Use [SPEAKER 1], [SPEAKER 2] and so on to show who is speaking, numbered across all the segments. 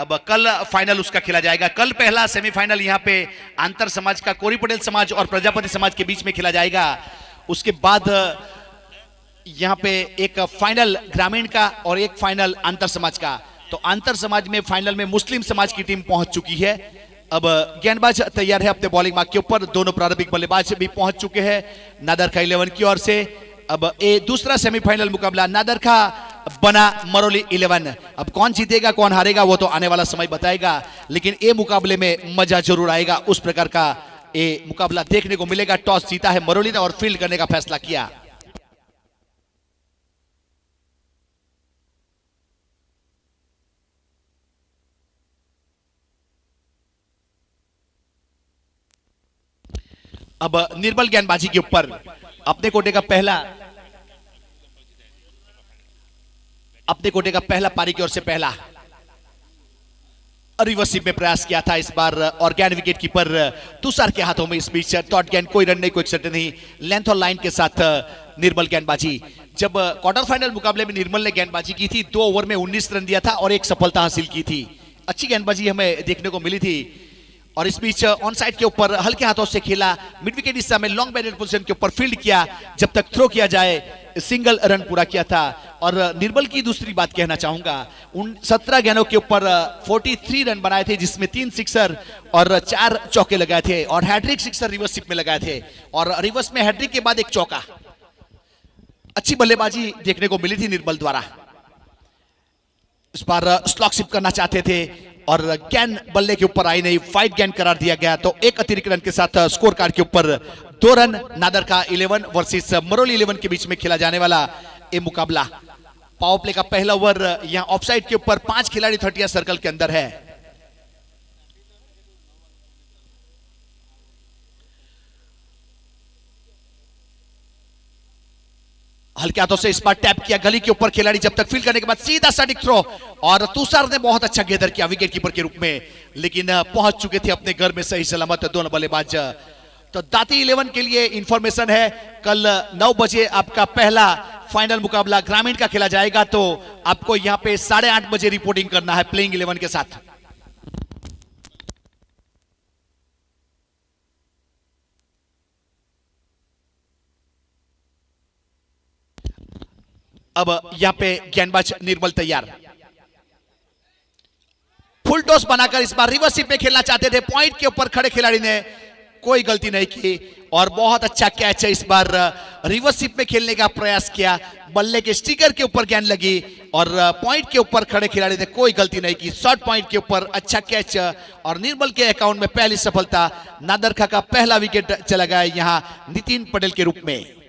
[SPEAKER 1] अब कल फाइनल उसका खेला जाएगा। कल पहला सेमीफाइनल यहाँ पे आंतर समाज का कोरी पटेल समाज और प्रजापति समाज के बीच में खेला जाएगा। उसके बाद यहाँ पे एक फाइनल ग्रामीण का और एक फाइनल आंतर समाज का। तो आंतर समाज में फाइनल में मुस्लिम समाज की टीम पहुंच चुकी है। अब गेंदबाज तैयार है अपने बॉलिंग मार्क के ऊपर। दोनों प्रारंभिक बल्लेबाज भी पहुंच चुके हैं नादरखा 11 की ओर से। अब ये दूसरा सेमीफाइनल मुकाबला नादरखा बना मरोली 11। अब कौन जीतेगा कौन हारेगा वो तो आने वाला समय बताएगा, लेकिन ये मुकाबले में मजा जरूर आएगा। उस प्रकार का ये मुकाबला देखने को मिलेगा। टॉस जीता है मरोली ने और फील्ड करने का फैसला किया। अब निर्बल गेंदबाजी के ऊपर अपने कोटे का पहला पारी की ओर से पहला रिवर्सिव में प्रयास किया था इस बार और गेंद विकेट कीपर तुषार के हाथों में। इस बीच डॉट गेंद, कोई रन नहीं, कोई एक्सटेंड नहीं, लेंथ और लाइन के साथ निर्मल गेंदबाजी। जब क्वार्टर फाइनल मुकाबले में निर्मल ने गेंदबाजी की थी 2 ओवर में 19 रन दिया था और एक सफलता हासिल की थी। अच्छी गेंदबाजी हमें देखने को मिली थी। और इस बीच ऑन साइड के ऊपर हल्के हाथों से खेला, मिड विकेट हिस्सा में लॉन्ग बैटेड पोजीशन के ऊपर फील्ड किया, जब तक थ्रो किया जाए सिंगल रन पूरा किया था। और निर्मल की दूसरी बात कहना चाहूंगा, उन 17 गेंदों के ऊपर 43 रन बनाए थे, जिसमें 3 सिक्सर और 4 चौके लगाए थे और हैट्रिक सिक्सर रिवर्स में लगाए थे और रिवर्स में हैट्रिक के बाद एक चौका। अच्छी बल्लेबाजी देखने को मिली थी निर्मल द्वारा। इस बार स्लॉग शिप करना चाहते थे और गेंद बल्ले के ऊपर आई नहीं, फाइट गेंद करार दिया गया। तो एक अतिरिक्त रन के साथ स्कोर कार्ड के ऊपर 2 रन नादरखा 11 वर्सेस मरोली 11 के बीच में खेला जाने वाला ये मुकाबला। पावर प्ले का पहला ओवर यहां ऑफसाइड के ऊपर 5 खिलाड़ी 30 सर्कल के अंदर है। हल्के हाथों से इस बार टैप किया गली के ऊपर खिलाड़ी, जब तक फील्ड करने के बाद सीधा सटीक थ्रो और तुषार ने बहुत अच्छा गेदर किया विकेट कीपर के रूप में, लेकिन पहुंच चुके थे अपने घर में सही सलामत दोनों बल्लेबाज। तो दाती 11 के लिए इंफॉर्मेशन है, कल 9 बजे आपका पहला फाइनल मुकाबला ग्रामीण का खेला जाएगा। तो आपको यहां पे 8:30 बजे रिपोर्टिंग करना है प्लेइंग 11 के साथ। अब यहां पे गेंदबाज निर्मल तैयार, फुल टॉस बनाकर इस बार रिवर्सिव पे खेलना चाहते थे। पॉइंट के ऊपर खड़े खिलाड़ी ने कोई गलती नहीं की और बहुत अच्छा कैच है। इस बार रिवर्सिव में खेलने का प्रयास किया, बल्ले के स्टिकर के ऊपर गेंद लगी और पॉइंट के ऊपर खड़े खिलाड़ी ने कोई गलती नहीं की। शॉर्ट पॉइंट के ऊपर अच्छा कैच और निर्मल के अकाउंट में पहली सफलता। नादरखा का पहला विकेट चला गया यहां नितिन पटेल के रूप में।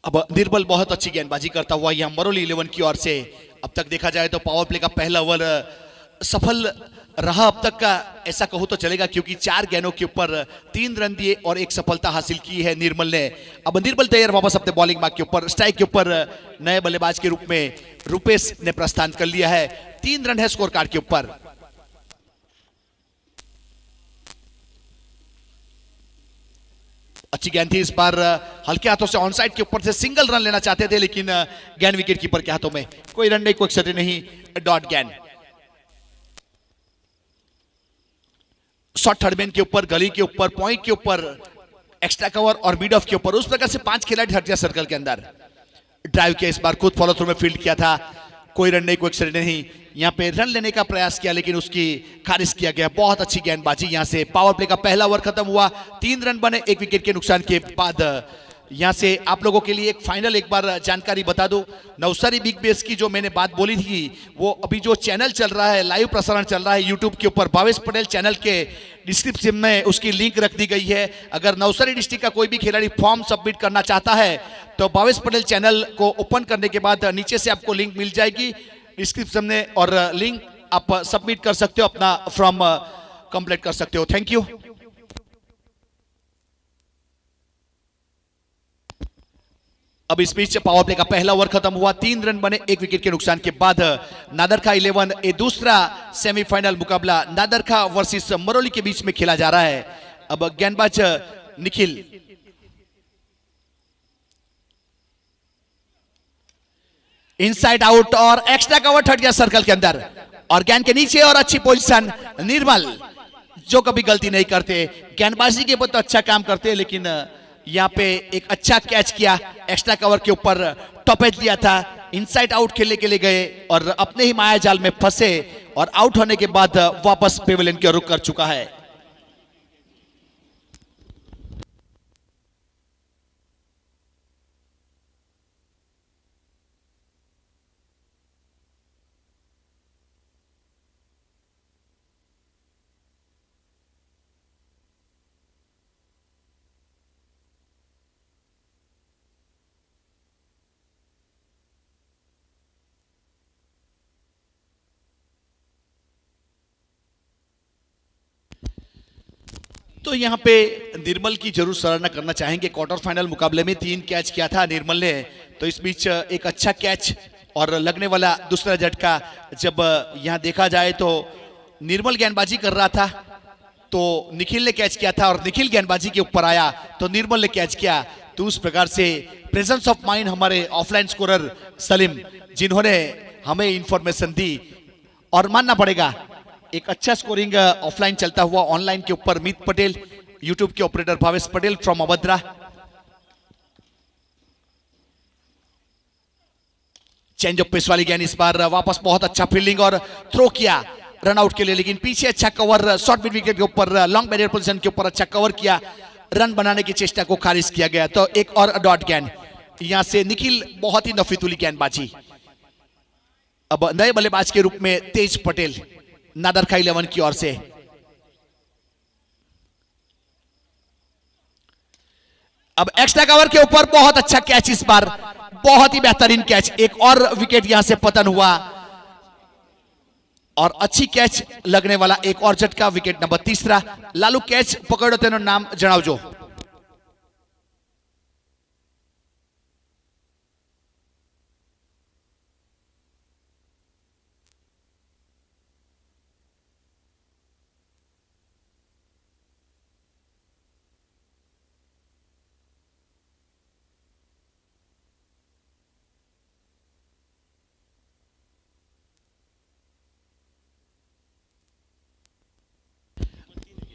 [SPEAKER 1] अब निर्मल बहुत अच्छी गेंदबाजी करता हुआ यहां मरोली 11 की ओर से। अब तक देखा जाए तो पावर प्ले का पहला ओवर सफल रहा अब तक का, ऐसा कहूं तो चलेगा, क्योंकि 4 गेंदों के ऊपर 3 रन दिए और एक सफलता हासिल की है निर्मल ने। अब निर्मल तैयार वापस अपने बॉलिंग मार्क के ऊपर। स्ट्राइक के ऊपर नए बल्लेबाज के रूप में रुपेश ने प्रस्थान कर लिया है। 3 रन है स्कोर कार्ड के ऊपर। अच्छी गेंद थी इस बार, हल्के हाथों से ऑनसाइड के ऊपर से सिंगल रन लेना चाहते थे, लेकिन गेंद विकेट कीपर के हाथों में। कोई रन नहीं, कोई एक्स्ट्रा नहीं, डॉट गेंद। शॉर्ट थर्डमैन के ऊपर, गली के ऊपर, पॉइंट के ऊपर, एक्स्ट्रा कवर और मिड ऑफ के ऊपर, उस प्रकार से 5 खिलाड़ी 30 सर्कल के अंदर। ड्राइव किया इस बार, खुद फॉलो थ्रू में फील्ड किया था, कोई रन नहीं, कोई एक्स्ट्रा नहीं। यहां पे रन लेने का प्रयास किया लेकिन उसकी खारिज किया गया। बहुत अच्छी गेंदबाजी यहां से। पावर प्ले का पहला ओवर खत्म हुआ, 3 रन बने 1 विकेट के नुकसान के बाद। यहां से आप लोगों के लिए एक फाइनल एक बार जानकारी बता दूं, नवसारी बिग बेस की जो मैंने बात बोली थी वो अभी जो चैनल चल रहा है, लाइव प्रसारण चल रहा है यूट्यूब के ऊपर, भावेश पटेल चैनल के डिस्क्रिप्शन में उसकी लिंक रख दी गई है। अगर नवसारी डिस्ट्रिक्ट का कोई भी खिलाड़ी फॉर्म सबमिट करना चाहता है तो भावेश पटेल चैनल को ओपन करने के बाद नीचे से आपको लिंक मिल जाएगी डिस्क्रिप्शन में, और लिंक आप सबमिट कर सकते हो, अपना फॉर्म कंप्लीट कर सकते हो। Thank you. अब इस बीच पावर प्ले का पहला ओवर खत्म हुआ, 3 रन बने 1 विकेट के नुकसान के बाद। नादरखा 11 ये दूसरा सेमीफाइनल मुकाबला नादरखा वर्सेस मरोली के बीच में खेला जा रहा है। अब गेंदबाज निखिल, इनसाइड आउट और एक्स्ट्रा कवर हट गया सर्कल के अंदर, और गेंद के नीचे और अच्छी पोजीशन। निर्मल जो कभी गलती नहीं करते, गेंदबाजी के ऊपर तो अच्छा काम करते हैं, लेकिन यहाँ पे एक अच्छा कैच किया, एक्स्ट्रा कवर के ऊपर टॉपेज लिया था, इनसाइड आउट खेलने के लिए गए और अपने ही माया जाल में फंसे, और आउट होने के बाद वापस पेवेलियन की ओर रुख कर चुका है। तो यहाँ पे निर्मल की जरूर सराहना करना चाहेंगे। क्वार्टर फाइनल मुकाबले में 3 कैच किया था निर्मल ने, तो इस बीच एक अच्छा कैच और लगने वाला दूसरा झटका। जब यहाँ देखा जाए तो निर्मल गेंदबाजी कर रहा था तो निखिल ने कैच किया था, और निखिल गेंदबाजी के ऊपर आया तो निर्मल ने कैच किया। तो उस प्रकार से प्रेजेंस ऑफ माइंड हमारे ऑफलाइन स्कोरर सलीम, जिन्होंने हमें इंफॉर्मेशन दी, और मानना पड़ेगा एक अच्छा स्कोरिंग ऑफलाइन चलता हुआ ऑनलाइन के ऊपर मीत पटेल, यूट्यूब के operator Bhavesh Patel from Abhadra. Change of pace वाली गेंद, इस बार वापस बहुत अच्छा फील्डिंग और थ्रो किया रन आउट के लिए, लेकिन पीछे अच्छा कवर, शॉर्ट मिड विकेट के ऊपर लॉन्ग बैरियर पोजीशन के ऊपर अच्छा कवर किया, रन बनाने की चेष्टा को खारिज किया गया। तो एक और डॉट गेंद, यहां से निखिल बहुत ही नफीतुली गेंदबाजी। अब नए बल्लेबाज के रूप में तेज पटेल नादरखा 11 की ओर से। अब एक्स्ट्रा कवर के ऊपर बहुत अच्छा कैच, इस बार बहुत ही बेहतरीन कैच, एक और विकेट यहां से पतन हुआ, और अच्छी कैच लगने वाला एक और झटका, विकेट नंबर 3। लालू कैच पकड़ो तेनो नाम जणावजो।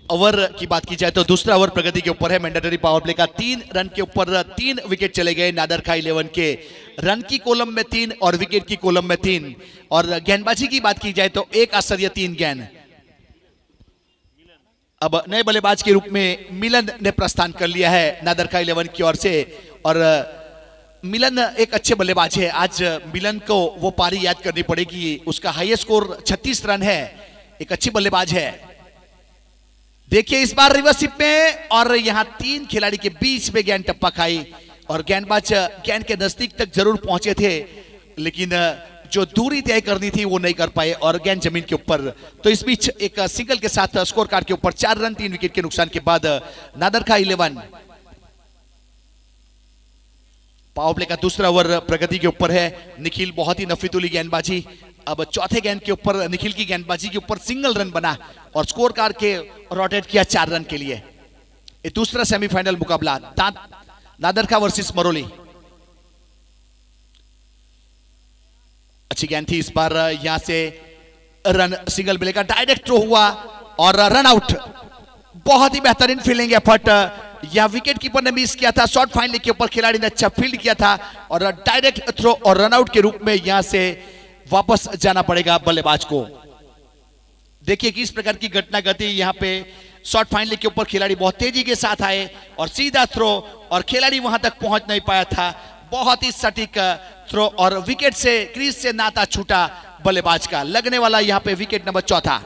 [SPEAKER 1] ओवर की बात की जाए तो दूसरा ओवर प्रगति के ऊपर है, मैंडेटरी पावर प्ले का। 3 रन के ऊपर 3 विकेट चले गए नादरखा 11 के। रन की कॉलम में 3 और विकेट की कॉलम में 3। और गेंदबाजी की बात की जाए तो 1 आश्चर्य 3 गेंद। अब नए बल्लेबाज के रूप में मिलन ने प्रस्थान कर लिया है नादरखा 11 की ओर से, और मिलन एक अच्छे बल्लेबाज है। आज मिलन को वो पारी याद करनी पड़ेगी, उसका हाईएस्ट स्कोर 36 रन है, एक अच्छी बल्लेबाज है। देखिए इस बार रिवर्सिप में, और यहां 3 खिलाड़ी के बीच में गेंद टप्पा खाई, और गेंदबाज गेंद के नजदीक तक जरूर पहुंचे थे, लेकिन जो दूरी तय करनी थी वो नहीं कर पाए, और गेंद जमीन के ऊपर। तो इस बीच एक सिंगल के साथ स्कोर कार्ड के ऊपर 4 रन 3 विकेट के नुकसान के बाद नादरखा 11। पावर प्ले का दूसरा ओवर प्रगति के ऊपर है। निखिल बहुत ही नफीतुली गेंदबाजी। अब चौथे गेंद के ऊपर निखिल की गेंदबाजी के ऊपर सिंगल रन बना, और स्कोर कार्ड के रोटेट किया 4 रन के लिए। ये दूसरा सेमीफाइनल मुकाबला नादरखा वर्सेस मरोली। अच्छी गेंद थी, इस बार यहां से रन सिंगल मिलेगा, डायरेक्ट थ्रो हुआ और रन आउट। बहुत ही बेहतरीन फील्डिंग एफर्ट, यह विकेट कीपर ने मिस किया था, शॉर्ट फाइनल के ऊपर खिलाड़ी ने अच्छा फील्ड किया था, और डायरेक्ट थ्रो और रन आउट के रूप में यहां से वापस जाना पड़ेगा बल्लेबाज को। देखिए किस प्रकार की घटना घटी। यहाँ पे शॉट फाइनल के ऊपर खिलाड़ी बहुत तेजी के साथ आए और सीधा थ्रो और खिलाड़ी वहां तक पहुंच नहीं पाया था। बहुत ही सटीक थ्रो और विकेट से क्रीज से नाता छूटा बल्लेबाज का। लगने वाला यहां पे विकेट नंबर चौथा।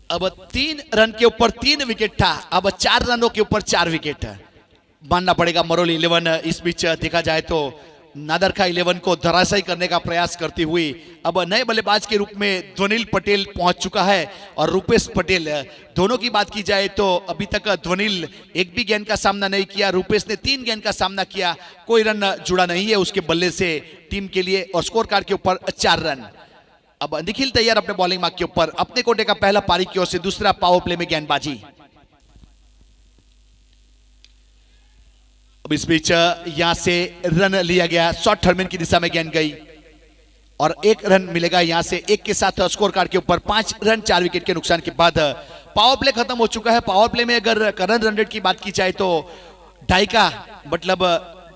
[SPEAKER 1] अब 3 रन के ऊपर 3 विकेट था, अब 4 रनों के ऊपर 4 विकेट मानना पड़ेगा मरोली 11। इस बीच देखा जाए तो नादरखा 11 को धराशायी करने का प्रयास करती हुई अब नए बल्लेबाज के रूप में ध्वनिल पटेल पहुंच चुका है और रूपेश पटेल। दोनों की बात की जाए तो अभी तक ध्वनिल एक भी गेंद का सामना नहीं किया, रूपेश ने 3 गेंद का सामना किया, कोई रन जुड़ा नहीं है उसके बल्ले से टीम के लिए और स्कोर कार्ड के ऊपर 4 रन। अब निखिल तैयार अपने बॉलिंग मार्क के ऊपर, अपने कोटे का पहला पारी की ओर से दूसरा पावर प्ले में गेंदबाजी। अब इस बीच यहां से रन लिया गया, शॉर्ट टर्मिन की दिशा में गेंद गई और 1 रन मिलेगा यहां से। 1 के साथ स्कोर कार्ड के ऊपर 5 रन 4 विकेट के नुकसान के बाद पावर प्ले खत्म हो चुका है। पावर प्ले में अगर करंट रन रेट की बात की जाए तो 2.5 का मतलब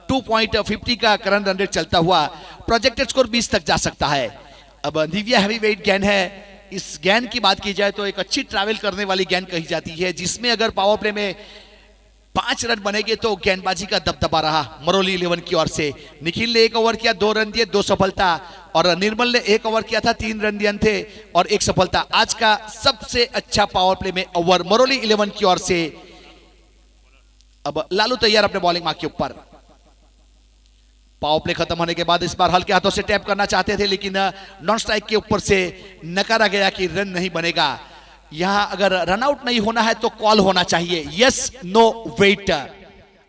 [SPEAKER 1] 2.50 का करंट रन रेट चलता हुआ प्रोजेक्टेड स्कोर 20 तक जा सकता है। अब निविया हैवी वेट गेंद है, इस गेंद की बात की जाए तो एक अच्छी ट्रैवल करने वाली गेंद कही जाती है, जिसमें अगर पावर प्ले में 5 रन बनेंगे तो गेंदबाजी का दबदबा रहा मरोली 11 की ओर से। निखिल ने 1 ओवर किया, 2 रन दिए, 2 सफलता, और निर्मल ने 1 ओवर किया था, 3 रन दिए थे और 1 सफलता। आज का सबसे अच्छा पावर प्ले में ओवर मरोली 11 की ओर से। अब लालू तैयार अपने बॉलिंग मार्क के ऊपर। पावर प्ले खत्म होने के बाद इस बार हल्के हाथों से टैप करना चाहते थे, लेकिन नॉन स्ट्राइक के ऊपर से नकारा गया कि रन नहीं बनेगा। यहां अगर रन आउट नहीं होना है तो कॉल होना चाहिए, यस नो वेट,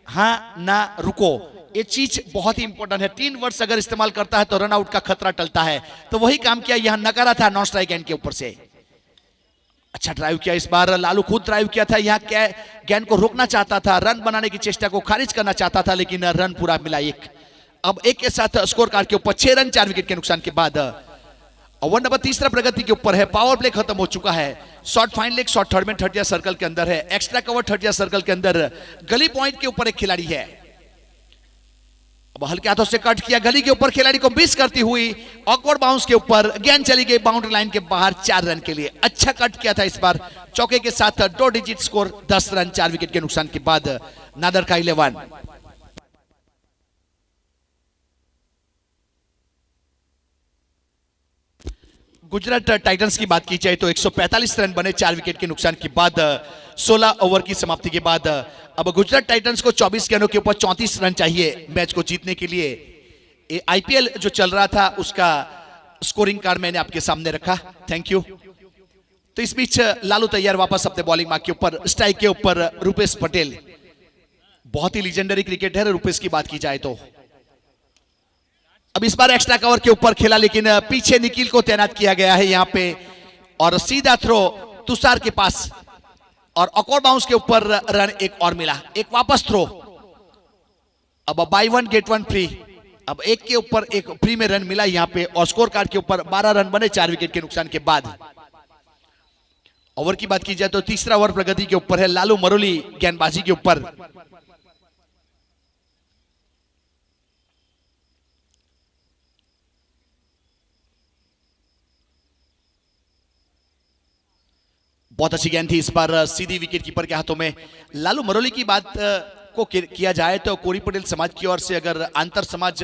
[SPEAKER 1] हां ना रुको। ये चीज बहुत ही इंपॉर्टेंट है। 3 वर्ड्स अगर इस्तेमाल करता है तो रन आउट का खतरा टलता है, तो वही काम किया, यहां नकारा था नॉन स्ट्राइक गेंद के ऊपर से। अच्छा ड्राइव किया इस बार, लालू खुद ड्राइव किया था, यहां गेंद को रोकना चाहता था, रन बनाने की चेष्टा को खारिज करना चाहता था, लेकिन रन पूरा मिला 1। अब 1 के साथ स्कोर कार्ड के ऊपर 6 रन 4 विकेट के नुकसान के बाद ओवर नंबर तीसरा प्रगति के ऊपर है। पावर प्ले खत्म हो चुका है। शॉर्ट फाइनल एक शॉर्ट थर्ड में 30 सर्कल के अंदर है, एक्स्ट्रा कवर 30 सर्कल के अंदर गली पॉइंट के ऊपर एक खिलाड़ी है। अब हल्के हाथों से कट किया, गली के ऊपर खिलाड़ी को मिस करती हुई ऑकवर्ड बाउंस के ऊपर गेंद चली गई बाउंड्री लाइन के बाहर 4 रन के लिए। अच्छा कट किया था इस बार, चौके के साथ 2 डिजिट स्कोर 10 रन 4 विकेट के नुकसान के बाद नादरखा 11। गुजरात टाइटंस की बात की जाए तो 145 रन बने 4 विकेट के नुकसान के बाद 16 ओवर की समाप्ति के बाद। अब गुजरात टाइटंस को 24 गेंदों के ऊपर 34 रन चाहिए मैच को जीतने के लिए। आईपीएल जो चल रहा था उसका स्कोरिंग कार्ड मैंने आपके सामने रखा, थैंक यू। तो इस बीच लालू तैयार वापस अपने बॉलिंग मार्क के ऊपर, स्ट्राइक के ऊपर रूपेश पटेल। बहुत ही लीजेंडरी क्रिकेट है रूपेश की बात की जाए तो। अब इस बार एक्स्ट्रा कवर के ऊपर खेला, लेकिन पीछे निखिल को तैनात किया गया है यहां पे और सीधा थ्रो तुषार के पास और ऑकवर्ड बाउंस के ऊपर रन 1 और मिला, एक वापस थ्रो। अब बाय 1 गेट 1 फ्री, अब 1 के ऊपर 1 फ्री में रन मिला यहां पे और स्कोर कार्ड के ऊपर 12 रन बने 4 विकेट के नुकसान के बाद। ओवर की बात की जाए तो तीसरा ओवर प्रगति के ऊपर है, लालू मरोली गेंदबाजी के ऊपर। बहुत अच्छी गेंद थी इस बार सीधी विकेट कीपर के हाथों में। लालू मरोली की बात को किया जाए तो कोरी पटेल समाज की ओर से अगर अंतर समाज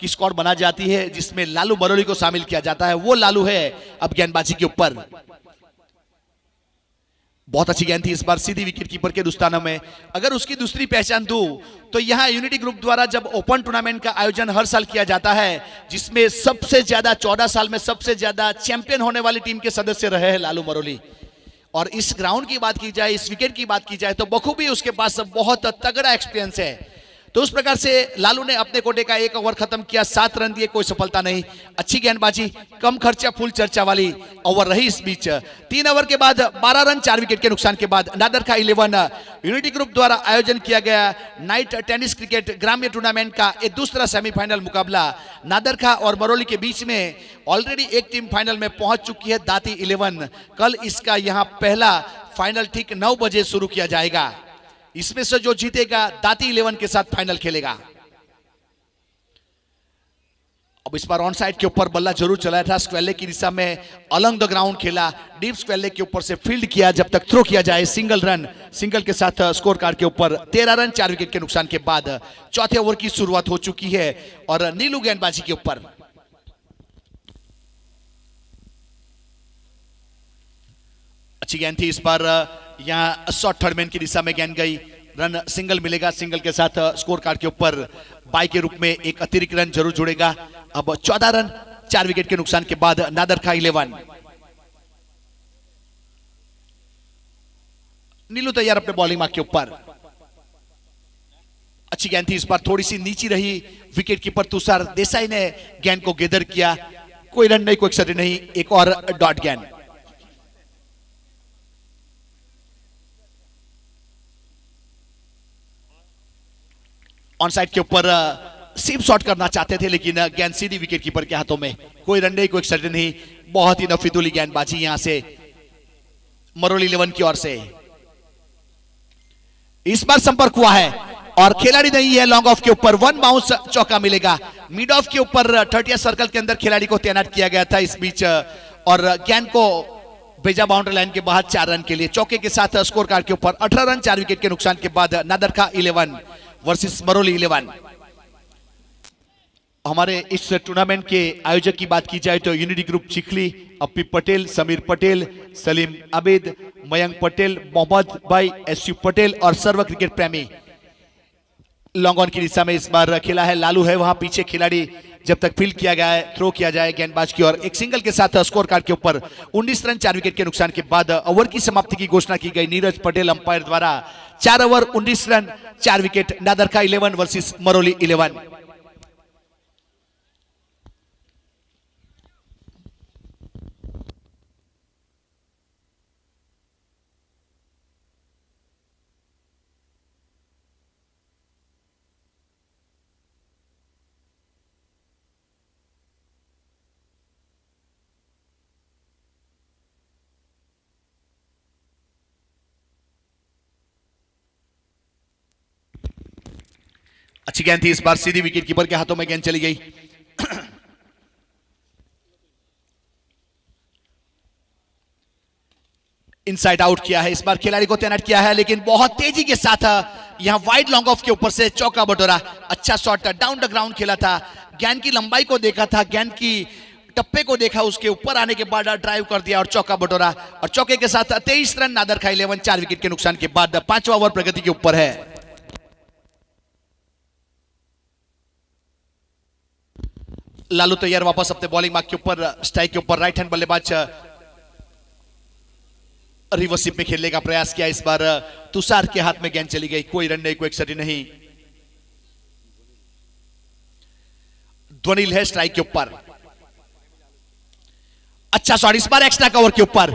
[SPEAKER 1] की स्क्वाड बना जाती है जिसमें लालू मरोली को शामिल किया जाता है, वो लालू है अब गेंदबाजी के ऊपर। बहुत अच्छी गेंद थी इस बार सीधी विकेट कीपर के दोस्ताना में। अगर उसकी दूसरी पहचान दूं तो यहां यूनिटी ग्रुप द्वारा जब ओपन टूर्नामेंट का आयोजन हर साल किया जाता है, जिसमें सबसे ज्यादा 14 साल में सबसे ज्यादा चैंपियन होने वाली टीम के सदस्य रहे हैं लालू मरोली। और इस ग्राउंड की बात की जाए, इस विकेट की बात की जाए तो बखूबी उसके पास बहुत तगड़ा एक्सपीरियंस है। तो उस प्रकार से लालू ने अपने कोटे का एक ओवर खत्म किया, 7 रन दिए, कोई सफलता नहीं। अच्छी गेंदबाजी, कम खर्चा फुल चर्चा वाली ओवर रही इस बीच। 3 ओवर के बाद 12 रन 4 विकेट के नुकसान के बाद नादर खा 11 यूनिटी ग्रुप द्वारा आयोजन किया गया नाइट टेनिस क्रिकेट ग्राम्य टूर्नामेंट का एक दूसरा सेमीफाइनल मुकाबला नादर खा और मरोली के बीच में ऑलरेडी एक टीम फाइनल में पहुंच चुकी है, दाती 11। कल इसका यहां पहला फाइनल ठीक 9 बजे शुरू किया जाएगा। इसमें से जो जीतेगा दाती 11 के साथ फाइनल खेलेगा। अब इस बार ऑन साइड के ऊपर बल्ला जरूर चलाया था, स्क्वेले की दिशा में अलंग द ग्राउंड खेला, डीप स्क्वेले के ऊपर से फील्ड किया जब तक थ्रो किया जाए। सिंगल रन, सिंगल के साथ स्कोर कार्ड के ऊपर 13 रन 4 विकेट के नुकसान के बाद चौथे ओवर की शुरुआत हो चुकी है और नीलू गेंदबाजी के ऊपर। अच्छी गेंद थी इस बार, यहां शॉर्ट थर्ड मैन की दिशा में गेंद गई, रन सिंगल मिलेगा। सिंगल के साथ स्कोर कार्ड के ऊपर बाई के रूप में एक अतिरिक्त रन जरूर जुड़ेगा। अब 14 रन 4 विकेट के नुकसान के बाद नादर खा 11। नीलू तैयार अपने बॉलिंग मार्क के ऊपर। अच्छी गेंद थी इस बार, थोड़ी सी नीची रही, विकेट कीपर तुषार देसाई ने गेंद को गेदर किया, कोई रन नहीं, कोई एक्सट्रा नहीं, एक और डॉट गेंद। ऑन साइड के ऊपर सीम शॉट करना चाहते थे लेकिन गेंद सीधी विकेट कीपर के हाथों में, कोई रन नहीं, कोई एक्स्ट्रा नहीं। बहुत ही नफीदुली गेंदबाजी यहां से मरोली 11 की ओर से। इस बार संपर्क हुआ है और खिलाड़ी नहीं है लॉन्ग ऑफ के ऊपर, 1 बाउंस चौका मिलेगा। मिड ऑफ के ऊपर 30 सर्कल के अंदर खिलाड़ी को तैनात किया गया था इस बीच और गेंद को भेजा बाउंड्री लाइन के बाहर 4 रन के लिए। चौके के साथ स्कोर कार्ड के ऊपर 18 रन 4 विकेट के नुकसान के बाद नादर खा 11 वर्सेस मरोली 11। हमारे इस टूर्नामेंट के आयोजक की बात की जाए तो यूनिटी ग्रुप चिखली, अपी पटेल, समीर पटेल, सलीम आबिद, मयंक पटेल, मोहम्मद भाई, एसयू पटेल और सर्व क्रिकेट प्रेमी। लॉन्ग ऑन की दिशा में इस बार खेला है, लालू है वहां पीछे खिलाड़ी, जब तक फील्ड किया गया है, थ्रो किया जाए गेंदबाज की ओर। एक सिंगल के साथ स्कोर कार्ड के ऊपर 19 रन 4 विकेट के नुकसान के बाद ओवर की समाप्ति की घोषणा की गई नीरज पटेल अंपायर द्वारा। 4 ओवर 19 रन 4 विकेट, नादर खा 11 वर्सेस मरोली 11। अच्छी गेंद थी इस बार, सीधी विकेट कीपर के हाथों में गेंद चली गई। इनसाइड आउट किया है इस बार, खिलाड़ी को तैनात किया है लेकिन बहुत तेजी के साथ यहां वाइड लॉन्ग ऑफ के ऊपर से चौका बटोरा। अच्छा शॉट डाउन द ग्राउंड खेला था, गेंद की लंबाई को देखा था, गेंद की टप्पे को देखा, उसके ऊपर आने के बाद ड्राइव कर दिया और चौका बटोरा। और चौके के साथ 23 रन नादर खा 11 4 विकेट के नुकसान के बाद 5वां ओवर प्रगति के ऊपर है। लालू तैयार वापस अपने बॉलिंग मार्क के ऊपर, स्ट्राइक के ऊपर राइट हैंड बल्लेबाज रिवर्सिप में खेलने का प्रयास किया। इस बार तुषार के हाथ में गेंद चली गई, कोई रन नहीं, कोई एक्स्ट्रा नहीं। ध्वनिल है स्ट्राइक के ऊपर, अच्छा शॉट इस बार एक्स्ट्रा कवर के ऊपर,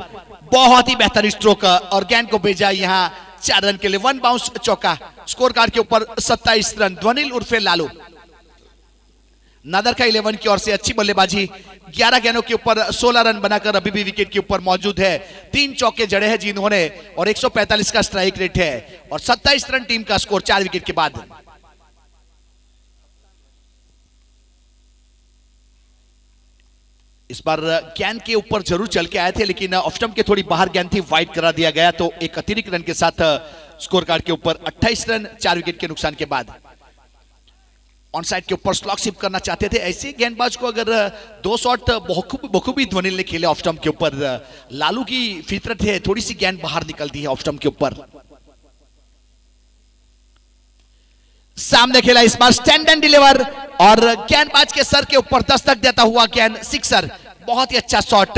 [SPEAKER 1] बहुत ही बेहतर स्ट्रोक और गेंद को भेजा यहां 4 रन के लिए, 1 बाउंस चौका। स्कोर कार्ड के ऊपर 27 रन, ध्वनिल उर्फे लालू। नादर खा 11 की ओर से अच्छी बल्लेबाजी, 11 गेंदों के ऊपर 16 रन बनाकर अभी भी विकेट के ऊपर मौजूद है। 3 चौके जड़े हैं जिन्होंने और 145 का स्ट्राइक रेट है और 27 रन टीम का स्कोर 4 विकेट के बाद। इस बार गेंद के ऊपर जरूर चल के आए थे लेकिन ऑफ स्टंप के थोड़ी बाहर गेंद थी, वाइड करा दिया गया, तो एक अतिरिक्त रन के साथ स्कोर कार्ड के ऊपर 28 रन 4 विकेट के नुकसान के बाद। ऑन साइड के ऊपर स्लॉग शिप करना चाहते थे, ऐसे गेंदबाज को अगर 2 शॉट बखूबी ध्वनिल ने खेले ऑफ स्टंप के ऊपर। लालू की फितरत है, थोड़ी सी गेंद बाहर निकलती है ऑफ स्टंप के ऊपर। सामने खेला इस बार स्टैंड एंड डिलीवर और गेंदबाज के सर के ऊपर दस्तक देता हुआ गेंद सिक्सर, बहुत ही अच्छा शॉट।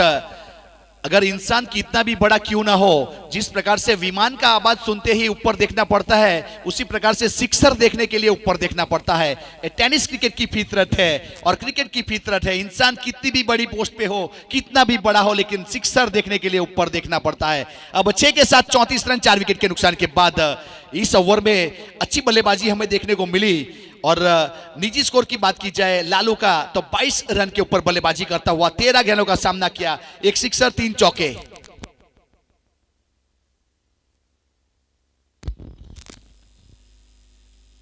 [SPEAKER 1] अगर इंसान कितना भी बड़ा क्यों ना हो, जिस प्रकार से विमान का आवाज सुनते ही ऊपर देखना पड़ता है, उसी प्रकार से सिक्सर देखने के लिए ऊपर देखना पड़ता है। टेनिस क्रिकेट की फितरत है और क्रिकेट की फितरत है, इंसान कितनी भी बड़ी पोस्ट पे हो, कितना भी बड़ा हो, लेकिन सिक्सर देखने के लिए ऊपर देखना पड़ता है। अब 6 के साथ 34 रन 4 विकेट के नुकसान के बाद इस ओवर में अच्छी बल्लेबाजी हमें देखने को मिली। और निजी स्कोर की बात की जाए लालू का, तो 22 रन के ऊपर बल्लेबाजी करता हुआ 13 गेंदों का सामना किया, एक सिक्सर 3 चौके।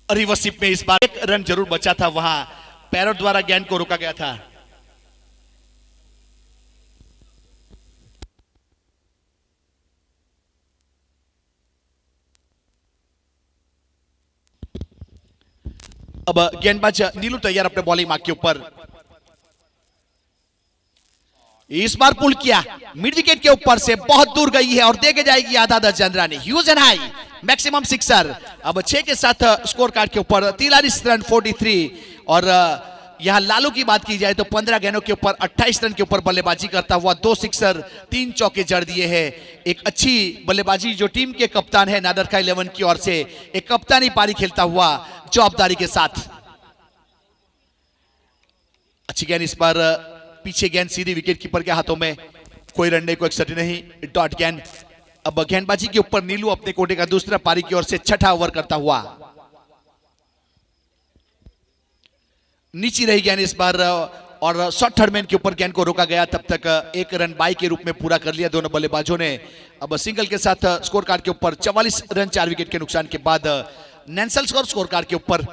[SPEAKER 1] रिवर्सिप में इस बार 1 रन जरूर बचा था, वहां पैरोट द्वारा गेंद को रोका गया था। अब गेंदबाज नीलू तैयार अपने बॉलिंग मार्क के ऊपर। इस बार पुल किया, मिड विकेट के ऊपर से बहुत दूर गई है और देके जाएगी आधा दर्जन run, huge and high maximum sixer. अब 6 के साथ स्कोर कार्ड के ऊपर 43 रन 43। और यहां लालू की बात की जाए तो 15 गेंदों के ऊपर 28 रन के ऊपर बल्लेबाजी करता हुआ 2 सिक्सर 3 चौके जड़ दिए हैं। एक अच्छी बल्लेबाजी जो टीम के कप्तान है नादर खान 11 की ओर से, एक कप्तानी पारी खेलता हुआ जवाबदारी के साथ। अच्छी गेंद इस बार पीछे, गेंद सीधी विकेट कीपर के हाथों में, कोई रन नहीं, कोई एक्सट्रा नहीं, डॉट गेंद। अब गेंदबाजी के ऊपर नीलू अपने कोटे का दूसरा पारी की ओर से छठा ओवर करता हुआ। नीचे रही गेंद इस बार और शॉर्ट थर्ड मैन के ऊपर गेंद को रोका गया। तब तक 1 रन बाई के रूप में पूरा कर लिया दोनों बल्लेबाजों ने। अब सिंगल के साथ स्कोर कार्ड के ऊपर 44 रन 4 विकेट के नुकसान के बाद नेशनल स्कोर कार्ड के ऊपर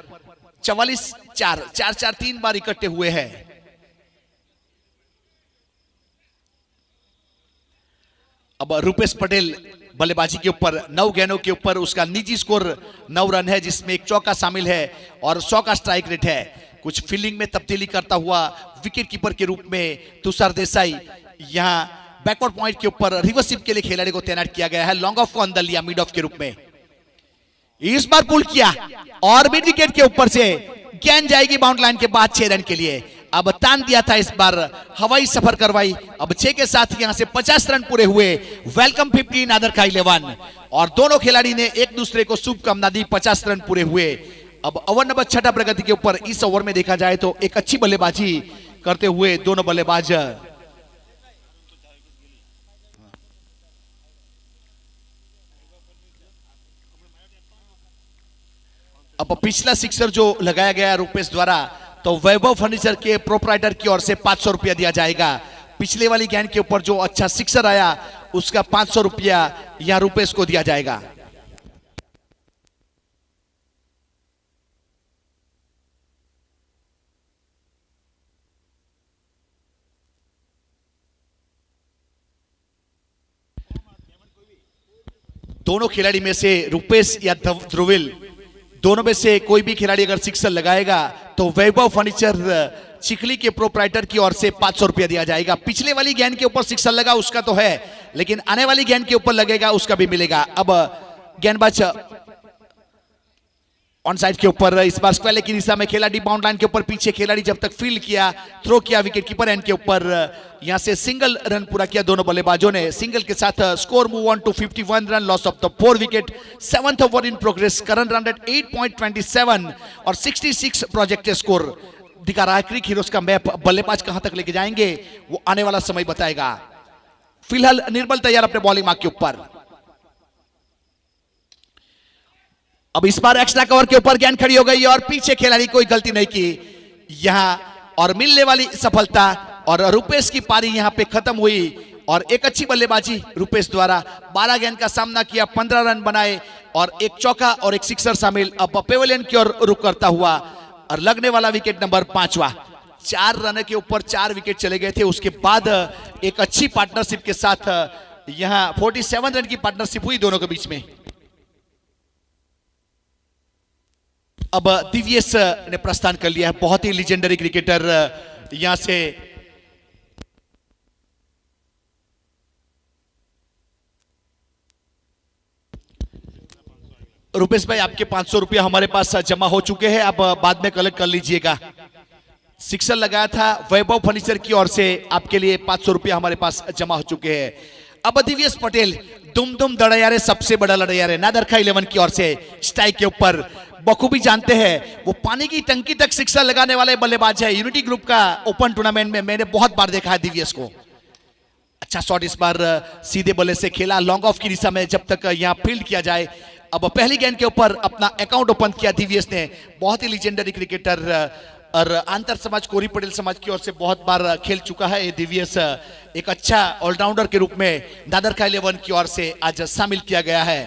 [SPEAKER 1] 44-4 4-4 3 बार इकट्ठे हुए हैं। अब रुपेश पटेल बल्लेबाजी के ऊपर 9 गेंदों के ऊपर उसका निजी स्कोर 9 रन है, जिसमें एक चौका शामिल है और 100 का स्ट्राइक रेट है। कुछ फील्डिंग में तब्दीली करता हुआ विकेट कीपर के रूप में तुषार देसाई, यहां बैकवर्ड पॉइंट के ऊपर रिवर्सिप के लिए खिलाड़ी को तैनात किया गया है। लॉन्ग ऑफ को अंदर लिया मिड ऑफ के रूप में। इस बार पुल किया और मिड विकेट के ऊपर से गेंद जाएगी बाउंड लाइन के बाद 6 रन के लिए। अब तान दिया था, इस बार हवाई सफर करवाई। अब 6 के साथ यहां से 50 रन पूरे हुए। वेलकम 50 नादर खान 11। और दोनों खिलाड़ी ने एक दूसरे को शुभकामना दी, 50 रन पूरे हुए। अब ओवर नंबर 6 प्रगति के ऊपर इस ओवर में देखा जाए तो एक अच्छी बल्लेबाजी करते हुए दोनों बल्लेबाज अब पिछला सिक्सर जो लगाया गया रुपेश द्वारा, तो वैभव फर्नीचर के प्रोपराइटर की ओर से 500 रुपया दिया जाएगा। पिछले वाली गेंद के ऊपर जो अच्छा सिक्सर आया उसका 500 रुपया यहां रुपेश को दिया जाएगा। दोनों खिलाड़ी में से रुपेश या ध्रुविल, दोनों में से कोई भी खिलाड़ी अगर सिक्सर लगाएगा तो वैभव फर्नीचर चिखली के प्रोपराइटर की ओर से 500 रुपया दिया जाएगा। पिछले वाली गेंद के ऊपर सिक्सर लगा उसका तो है, लेकिन आने वाली गेंद के ऊपर लगेगा उसका भी मिलेगा। अब गेंदबाज ऑन साइड के ऊपर इस बार स्क्वायर की दिशा में खेला, डी बाउंड लाइन के ऊपर पीछे खिलाड़ी जब तक फील्ड किया, थ्रो किया विकेट कीपर एंड के ऊपर, यहां से सिंगल रन पूरा किया दोनों बल्लेबाजों ने। सिंगल के साथ score move on to 51 run, loss of the 4 wicket, 7th over in progress, current run rate 8.27 और 66 प्रोजेक्टेड स्कोर दिखा रहा है। क्रिक हीरोज का मैप बल्लेबाज कहां तक लेके जाएंगे वो आने वाला समय बताएगा। फिलहाल निर्मल तैयार अपने बॉलिंग मार्क के ऊपर। अब इस बार एक्स्ट्रा कवर के ऊपर गेंद खड़ी हो गई और पीछे खिलाड़ी कोई गलती नहीं की यहां, और मिलने वाली सफलता और रुपेश की पारी यहां पे खत्म हुई। और एक अच्छी बल्लेबाजी रुपेश द्वारा, 12 गेंद का सामना किया, 15 रन बनाए और एक चौका और एक सिक्सर शामिल। अब पेवेलियन की ओर रुख करता हुआ और लगने वाला विकेट नंबर 5वां। 4 रन के ऊपर 4 विकेट चले गए थे, उसके बाद एक अच्छी पार्टनरशिप के साथ यहां 47 रन की पार्टनरशिप हुई दोनों के बीच में। अब दिव्येश ने प्रस्थान कर लिया है, बहुत ही लीजेंडरी क्रिकेटर। यहां से रुपेश भाई आपके 500 रुपया हमारे पास जमा हो चुके हैं, अब बाद में कलेक्ट कर लीजिएगा। सिक्सर लगाया था वैभव फर्नीचर की ओर से, आपके लिए 500 रुपया हमारे पास जमा हो चुके हैं। अब दिव्यस पटेल दुम दुम दड़ैयारे सबसे बड़ा लड़ैयारे नादरखा 11 की ओर से स्ट्राइक के ऊपर बखूबी जानते हैं वो पानी की टंकी तक सिक्सर लगाने वाले बल्लेबाज है। यूनिटी ग्रुप का ओपन टूर्नामेंट में मैंने बहुत बार देखा है दिव्यस को। अच्छा शॉट इस बार सीधे बल्ले से खेला लॉन्ग ऑफ की दिशा में जब तक यहां फील्ड किया जाए। अब पहली गेंद के ऊपर अपना अकाउंट ओपन किया दिव्यस ने। बहुत ही लीजेंडरी क्रिकेटर और अंतर समाज कोरी पटेल समाज की ओर से बहुत बार खेल चुका है। दिव्यस एक अच्छा ऑलराउंडर के रूप में नादरखा 11 की ओर से आज शामिल किया गया है।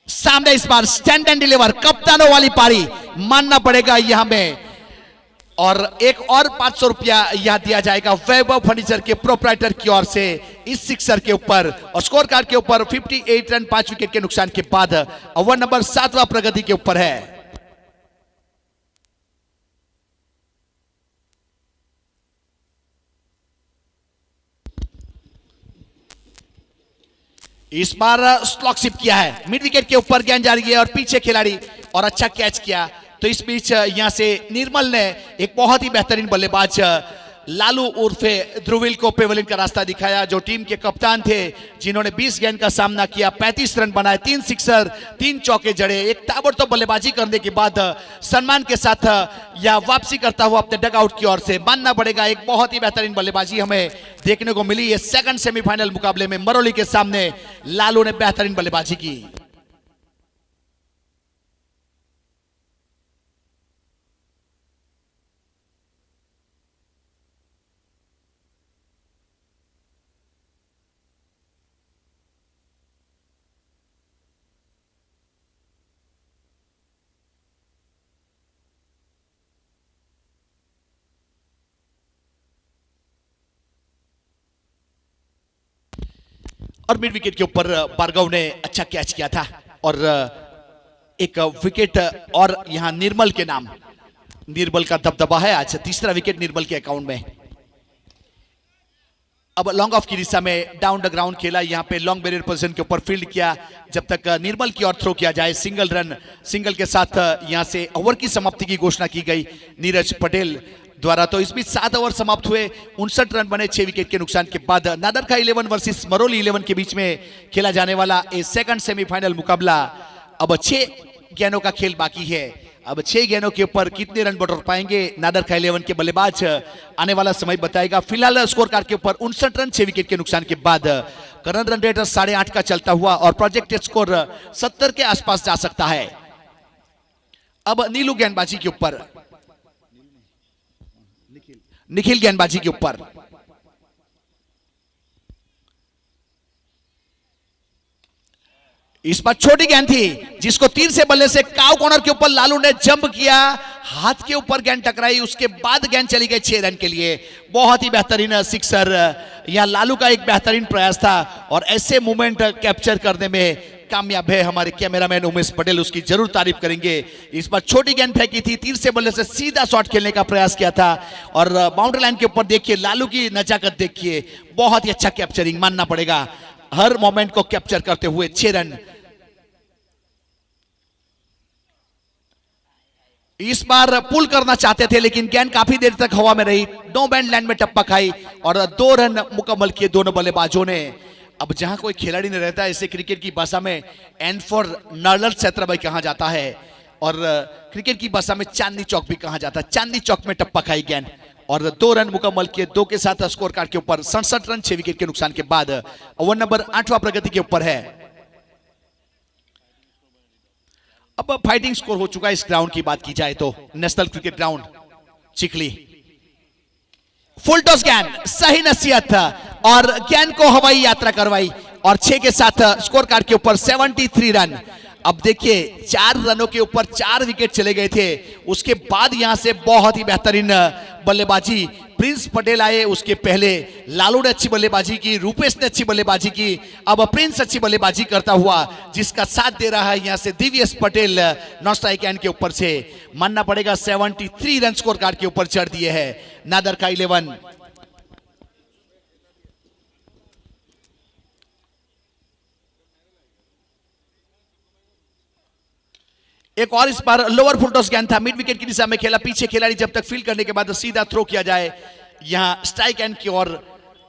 [SPEAKER 1] सामने इस बार स्टैंड एंड डिलीवर कप्तानों वाली पारी मानना पड़ेगा यहां में। और एक और 500 रुपया यहां दिया जाएगा वैभव फर्नीचर के प्रोप्राइटर की ओर से इस सिक्सर के ऊपर। और स्कोर कार्ड के ऊपर 58 रन 5 विकेट के नुकसान के बाद ओवर नंबर 7वां प्रगति के ऊपर है। इस बार स्लॉक शिप किया है मिड विकेट के ऊपर गेंद जा रही है और पीछे खिलाड़ी और अच्छा कैच किया। तो इस बीच यहां से निर्मल ने एक बहुत ही बेहतरीन बल्लेबाज लालू उर्फे ध्रुविल को पेवलिन का रास्ता दिखाया जो टीम के कप्तान थे जिन्होंने 20 गेंद का सामना किया 35 रन बनाए 3 सिक्सर 3 चौके जड़े। एक ताबड़तोड़ बल्लेबाजी करने के बाद सम्मान के साथ या वापसी करता हुआ अपने डगआउट की ओर से मानना पड़ेगा एक बहुत ही बेहतरीन बल्लेबाजी हमें देखने को मिली। ये सेकंड सेमीफाइनल मुकाबले में मरोली के सामने लालू ने बेहतरीन बल्लेबाजी की। और मिड विकेट के ऊपर भार्गव ने अच्छा कैच किया था और एक विकेट और यहां निर्मल के नाम निर्मल का दबदबा है। आज तीसरा विकेट निर्मल के अकाउंट में। अब लॉन्ग ऑफ की दिशा में डाउन द ग्राउंड खेला यहां पे लॉन्ग बैरियर पोजीशन के ऊपर फील्ड किया जब तक निर्मल की ओर थ्रो किया जाए। सिंगल रन सिंगल के साथ यहां से ओवर की समाप्ति की घोषणा की गई नीरज पटेल द्वारा। तो इस बीच 7 ओवर समाप्त हुए 59 रन बने 6 विकेट के नुकसान के बाद। नादरखा 11 वर्सेस मरोली 11 के बीच में खेला जाने वाला ये सेकंड सेमीफाइनल मुकाबला। अब 6 गेंदों का खेल बाकी है। अब 6 गेंदों के ऊपर कितने रन बटोर पाएंगे नादरखा 11 के बल्लेबाज आने वाला समय बताएगा। फिलहाल स्कोर कार्ड के ऊपर 59 रन 6 विकेट के नुकसान के बाद करंट रन रेट 8.5 का चलता हुआ और प्रोजेक्टेड स्कोर 70 के आसपास जा सकता है। अब नीलू गेंदबाजी के ऊपर निखिल गेंदबाजी के ऊपर। इस बार छोटी गेंद थी जिसको तीर से बल्ले से काव कॉर्नर के ऊपर लालू ने जंप किया हाथ के ऊपर गेंद टकराई उसके बाद गेंद चली गई 6 रन के लिए। बहुत ही बेहतरीन सिक्सर यहां लालू का एक बेहतरीन प्रयास था और ऐसे मूवमेंट कैप्चर करने में कामयाब है हमारे कैमरामैन उमेश पटेल उसकी जरूर तारीफ करेंगे। इस बार छोटी गेंद फेंकी थी तीर से बल्ले से सीधा शॉट खेलने का प्रयास किया था और बाउंड्री लाइन के ऊपर देखिए लालू की नजाकत देखिए बहुत ही अच्छा कैप्चरिंग मानना पड़ेगा हर मोमेंट को कैप्चर करते हुए 6 रन। इस बार पुल करना चाहते थे लेकिन गेंद काफी देर तक हवा में रही। नो बैंड लाइन में टप्पा खाई और 2 रन मुकम्मल किए दोनों बल्लेबाजों ने। अब जहां कोई खिलाड़ी नहीं रहता है इसे क्रिकेट की भाषा में एंड फॉर नर्लर क्षेत्र भाई कहा जाता है और क्रिकेट की भाषा में चांदनी चौक भी कहा जाता है। चांदनी चौक में टप्पा खाई गेंद और 2 रन मुकम्मल किए 2 के साथ स्कोर कार्ड के ऊपर 67 रन 6 विकेट के नुकसान के बाद ओवर नंबर 8वां प्रगति के ऊपर है। अब फाइटिंग स्कोर हो चुका है इस ग्राउंड की बात की जाए तो national cricket ground Chikhli. Full toss गेंद सही नसीहत और गेंद को हवाई यात्रा करवाई और 6 के साथ स्कोर कार्ड के ऊपर 73 रन। अब देखिए 4 रनों के ऊपर 4 विकेट चले गए थे उसके बाद यहां से बहुत ही बेहतरीन बल्लेबाजी प्रिंस पटेल आए उसके पहले लालू ने अच्छी बल्लेबाजी की रूपेश ने अच्छी बल्लेबाजी की अब प्रिंस अच्छी बल्लेबाजी करता हुआ जिसका साथ दे रहा है यहां से दिव्यस पटेल नॉन स्ट्राइक एंड के ऊपर से मानना पड़ेगा 73 रन स्कोर कार्ड के ऊपर चढ़ दिए हैं नादरखा 11। एक और इस बार लोअर फुल टॉस गेंद था मिड विकेट की दिशा में खेला पीछे खिलाड़ी जब तक फील्ड करने के बाद सीधा थ्रो किया जाए यहां स्ट्राइक एंड की ओर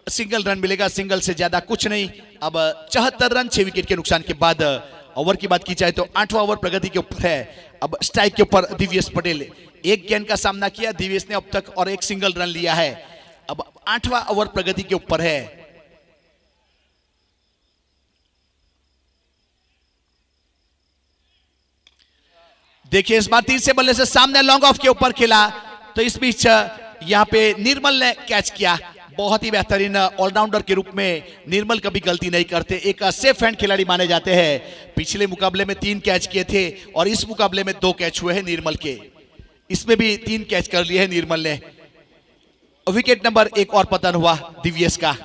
[SPEAKER 1] सिंगल रन मिलेगा, सिंगल से ज्यादा कुछ नहीं। अब 74 रन 6 विकेट के नुकसान के बाद। ओवर की बात की जाए तो 8वां ओवर प्रगति के ऊपर है। अब स्ट्राइक के ऊपर दिव्येश पटेल, एक गेंद का सामना किया दिव्येश ने अब तक और एक सिंगल रन लिया है। अब 8वां ओवर प्रगति के ऊपर है। देखिए इस बार तीसरे बल्ले से सामने लॉन्ग ऑफ के ऊपर खेला, तो इस बीच यहां पे निर्मल ने कैच किया। बहुत ही बेहतरीन ऑलराउंडर के रूप में निर्मल कभी गलती नहीं करते, एक सेफ हैंड खिलाड़ी माने जाते हैं। पिछले मुकाबले में 3 कैच किए थे और इस मुकाबले में 2 कैच हुए हैं निर्मल के। इसमें भी 3 कैच कर लिए हैं निर्मल ने। विकेट नंबर 1 और पतन हुआ दिव्येश का।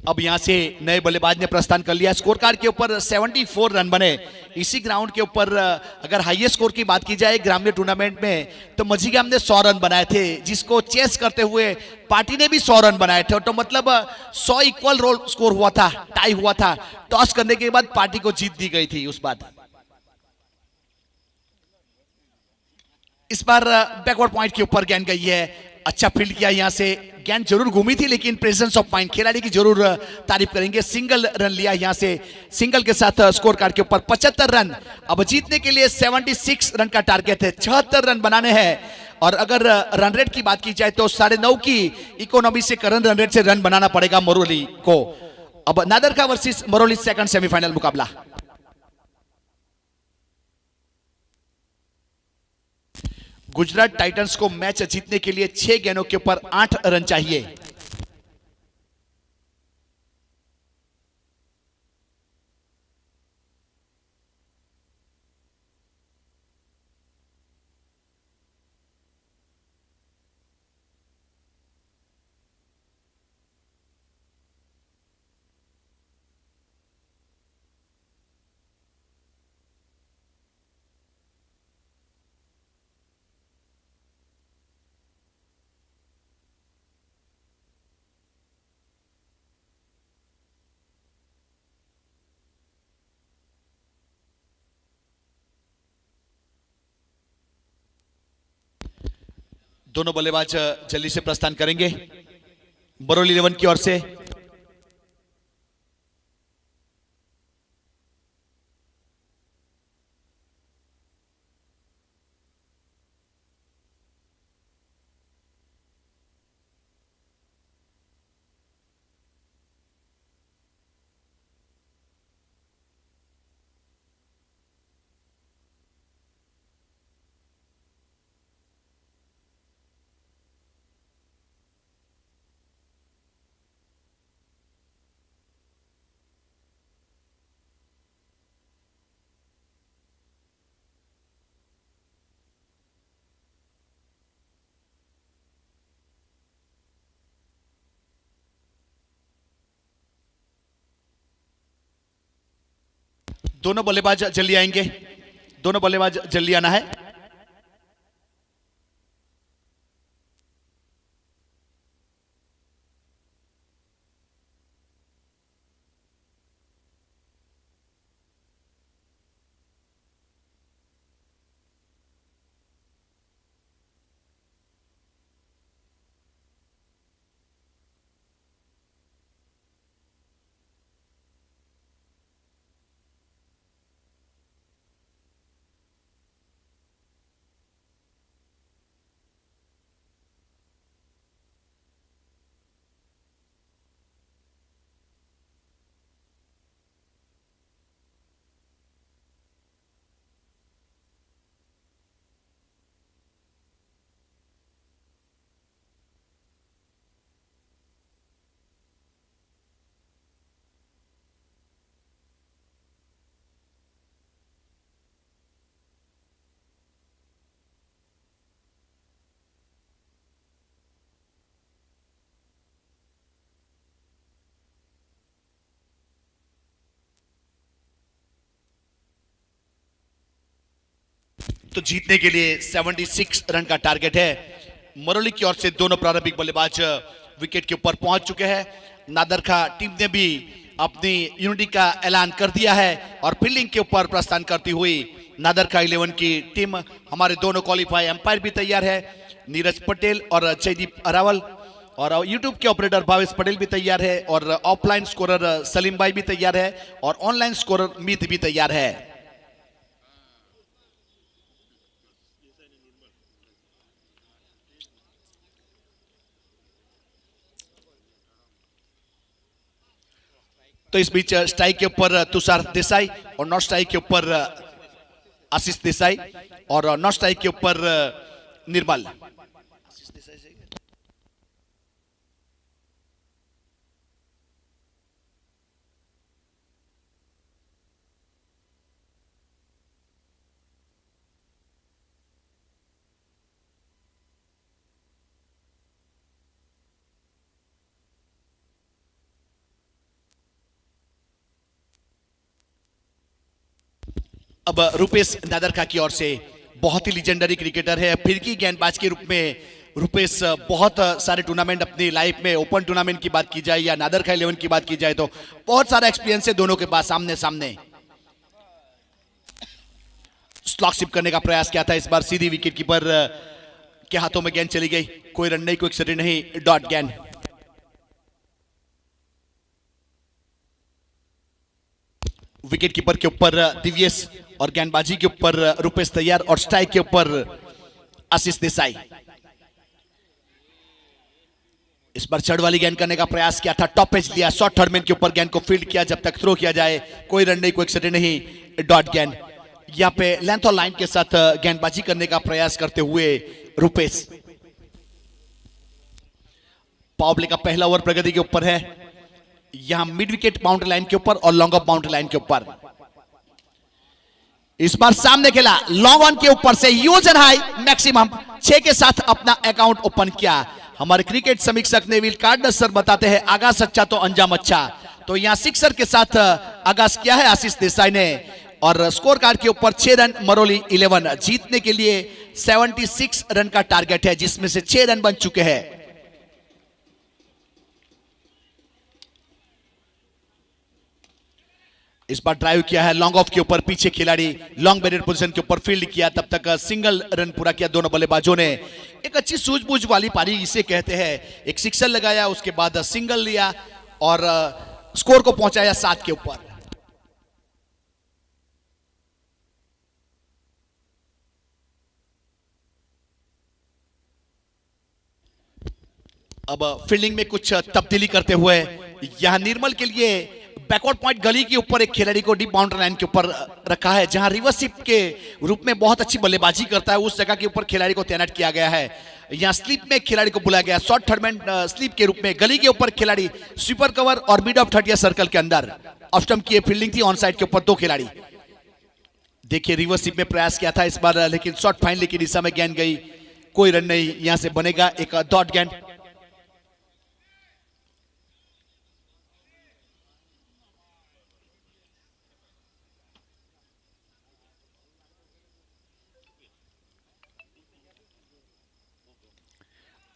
[SPEAKER 1] अब यहां से नए बल्लेबाज ने प्रस्थान कर लिया। स्कोर कार्ड के ऊपर 74 रन बने। इसी ग्राउंड के ऊपर अगर हाईएस्ट स्कोर की बात की जाए ग्राम्य टूर्नामेंट में तो मझीगाम ने 100 रन बनाए थे, जिसको चेस करते हुए पार्टी ने भी 100 रन बनाए थे। तो मतलब 100 इक्वल रोल स्कोर हुआ था, टाई हुआ था। टॉस करने के बाद पार्टी को जीत दी गई थी उस बात। इस बार बैकवर्ड पॉइंट के ऊपर गेंद गई है। अच्छा फील्ड किया यहां से, गेंद जरूर घूमी थी लेकिन प्रेजेंस ऑफ माइंड खिलाड़ी की जरूर तारीफ करेंगे। सिंगल रन लिया यहां से, सिंगल के साथ स्कोर कार्ड के ऊपर 75 रन। अब जीतने के लिए 76 रन का टारगेट है, 76 रन बनाने हैं। और अगर रन रेट की बात की जाए तो 9.5 की इकोनॉमी से करंट रन रेट से रन बनाना पड़ेगा मरोली को। अब नादरका वर्सेस मरोली सेकंड सेमीफाइनल मुकाबला। गुजरात टाइटंस को मैच जीतने के लिए 6 गेंदों के ऊपर 8 रन चाहिए। दोनों बल्लेबाज जल्दी से प्रस्थान करेंगे बरौली 11 की ओर से। दोनों बल्लेबाज जल्दी आएंगे, दोनों बल्लेबाज जल्दी आना है। तो जीतने के लिए 76 रन का टारगेट है। मरोली की ओर से दोनों प्रारंभिक बल्लेबाज विकेट के ऊपर पहुंच चुके हैं। नादरखा टीम ने भी अपनी यूनिटी का ऐलान कर दिया है और फील्डिंग के ऊपर प्रस्थान करती हुई नादरखा 11 की टीम, हमारे दोनों क्वालिफाई एम्पायर भी तैयार है, नीरज पटेल और जयदीप अरावल, और यूट्यूब के ऑपरेटर भावेश पटेल भी तैयार है, और ऑफलाइन स्कोरर सलीम भाई भी तैयार है, और ऑनलाइन स्कोरर मीत भी तैयार है। तो इस बीच स्ट्राइक के ऊपर तुषार देसाई और नॉट स्ट्राइक के ऊपर आशीष देसाई और नॉट स्ट्राइक के ऊपर निर्मल। अब रुपेश नादरखा की ओर से बहुत ही लीजेंडरी क्रिकेटर है, फिरकी गेंदबाज के रूप में रुपेश बहुत सारे टूर्नामेंट अपनी लाइफ में, ओपन टूर्नामेंट की बात की जाए या नादरखा 11 की बात की जाए तो बहुत सारा एक्सपीरियंस है दोनों के पास। सामने सामने स्लॉक शिप करने का प्रयास किया था, इस बार सीधी विकेट कीपर के हाथों में गेंद चली गई। कोई रन नहीं, कोई एक्सरी नहीं, डॉट गेंद। विकेट कीपर के ऊपर दिव्येश और गेंदबाजी के ऊपर रुपेश तैयार और स्ट्राइक के ऊपर आशीष देसाई। इस बार चढ़ वाली गेंद करने का प्रयास किया था, टॉप एज लिया, शॉर्ट थर्ड मैन के ऊपर गेंद को फील्ड किया, जब तक थ्रो किया जाए कोई रन नहीं, कोई एक्सरी नहीं, डॉट गेंद। यहां पे लेंथ और लाइन के साथ गेंदबाजी करने का प्रयास करते हुए रुपेश। पावर प्ले का पहला ओवर प्रगति के ऊपर है, यहां मिड विकेट बाउंड्री लाइन के ऊपर और लॉन्ग ऑफ बाउंड्री लाइन के ऊपर। इस बार सामने खेला, लॉन्ग ऑन के ऊपर से यूज एंड हाई मैक्सिमम 6 के साथ अपना अकाउंट ओपन किया। हमारे क्रिकेट समीक्षक नेविल कार्डनर सर बताते हैं आगाज सच्चा तो अंजाम अच्छा, तो यहां सिक्सर के साथ आगाज किया है आशीष देसाई ने, और स्कोर कार्ड के ऊपर 6 रन मरोली 11। जीतने के लिए 76 रन का टारगेट है, जिसमें से 6 रन बन चुके हैं। इस बार ड्राइव किया है लॉन्ग ऑफ के ऊपर, पीछे खिलाड़ी लॉन्ग बैरियर पोजीशन के ऊपर फील्ड किया, तब तक सिंगल रन पूरा किया दोनों बल्लेबाजों ने। एक अच्छी सूझबूझ वाली पारी इसे कहते हैं, एक सिक्सर लगाया, उसके बाद सिंगल लिया और स्कोर को पहुंचाया 7 के ऊपर। अब फील्डिंग में कुछ तब्दीली करते हुए यहां निर्मल के लिए बैकवर्ड पॉइंट गली के ऊपर एक खिलाड़ी को डीप बाउंड्री लाइन के ऊपर रखा है, जहां रिवर्सिप के रूप में बहुत अच्छी बल्लेबाजी करता है, उस जगह के ऊपर खिलाड़ी को तैनात किया गया है। यहां स्लीप में खिलाड़ी को बुलाया गया, शॉर्ट थर्ड मैन स्लीप के रूप में गली के ऊपर खिलाड़ी स्वीपर कवर और मिड ऑफ 30 सर्कल के अंदर ऑफ स्टंप की फील्डिंग थी, ऑन साइड के ऊपर 2 खिलाड़ी। देखिए रिवर्सिप में प्रयास किया था इस बार, लेकिन शॉर्ट फाइनली की दिशा में गेंद गई, कोई रन नहीं, यहां से बनेगा एक डॉट गेंद।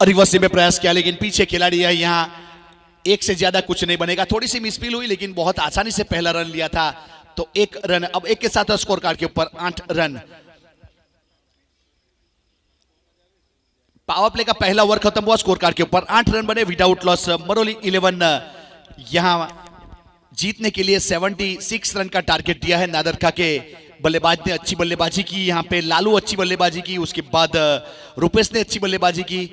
[SPEAKER 1] रिवर्स में प्रयास किया, लेकिन पीछे खिलाड़ी है, यहां एक से ज्यादा कुछ नहीं बनेगा। थोड़ी सी मिसफील हुई, लेकिन बहुत आसानी से पहला रन लिया था, तो 1 रन। अब 1 के साथ स्कोर कार्ड के ऊपर 8 रन। पावर प्ले का पहला ओवर खत्म हुआ, स्कोर कार्ड के ऊपर 8 रन बने विदाउट लॉस। मरोली 11 यहां जीतने के लिए 76 रन का टारगेट दिया है। नादरखा के बल्लेबाज ने अच्छी बल्लेबाजी की, यहां पे लालू अच्छी बल्लेबाजी की, उसके बाद रुपेश ने अच्छी बल्लेबाजी की।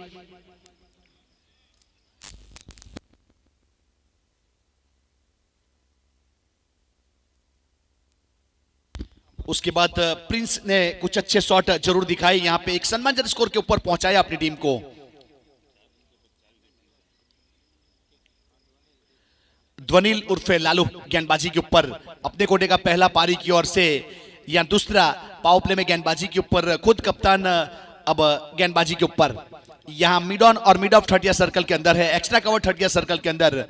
[SPEAKER 1] उसके बाद प्रिंस ने कुछ अच्छे शॉट जरूर दिखाए, यहां पे एक सम्मानजनक स्कोर के ऊपर पहुंचाया अपनी टीम को। ध्वनिल उर्फे लालू गेंदबाजी के ऊपर अपने कोटे का पहला पारी की ओर से, या दूसरा पावर प्ले में गेंदबाजी के ऊपर खुद कप्तान अब गेंदबाजी के ऊपर। यहां मिड ऑन और मिड ऑफ 30 सर्कल के अंदर है, एक्स्ट्रा कवर 30 सर्कल के अंदर,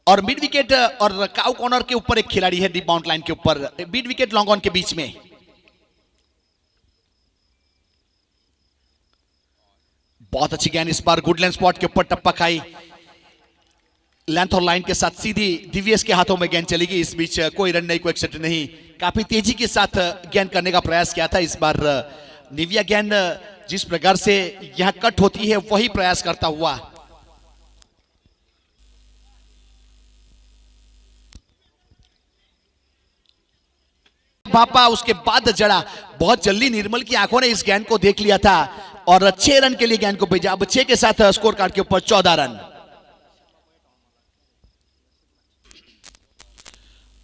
[SPEAKER 1] और मिड विकेट और काउ कॉर्नर के ऊपर एक खिलाड़ी है डीप बाउंड लाइन के ऊपर, मिड विकेट लॉन्ग ऑन के बीच में। बहुत अच्छी गेंद इस बार गुडलैंड स्पॉट के ऊपर टप्पा खाई, लेंथ और लाइन के साथ सीधी दिव्यस के हाथों में गेंद चलेगी। इस बीच कोई रन नहीं, कोई एक्सेप्ट नहीं। काफी तेजी के साथ गेंद करने का प्रयास किया था इस बार निविया। गेंद जिस प्रकार से यहां कट होती है वही प्रयास करता हुआ भापा, उसके बाद जड़ा। बहुत जल्दी निर्मल की आंखों ने इस गेंद को देख लिया था और 6 रन के लिए गेंद को भेजा। अब 6 के साथ स्कोर कार्ड के ऊपर 14 रन।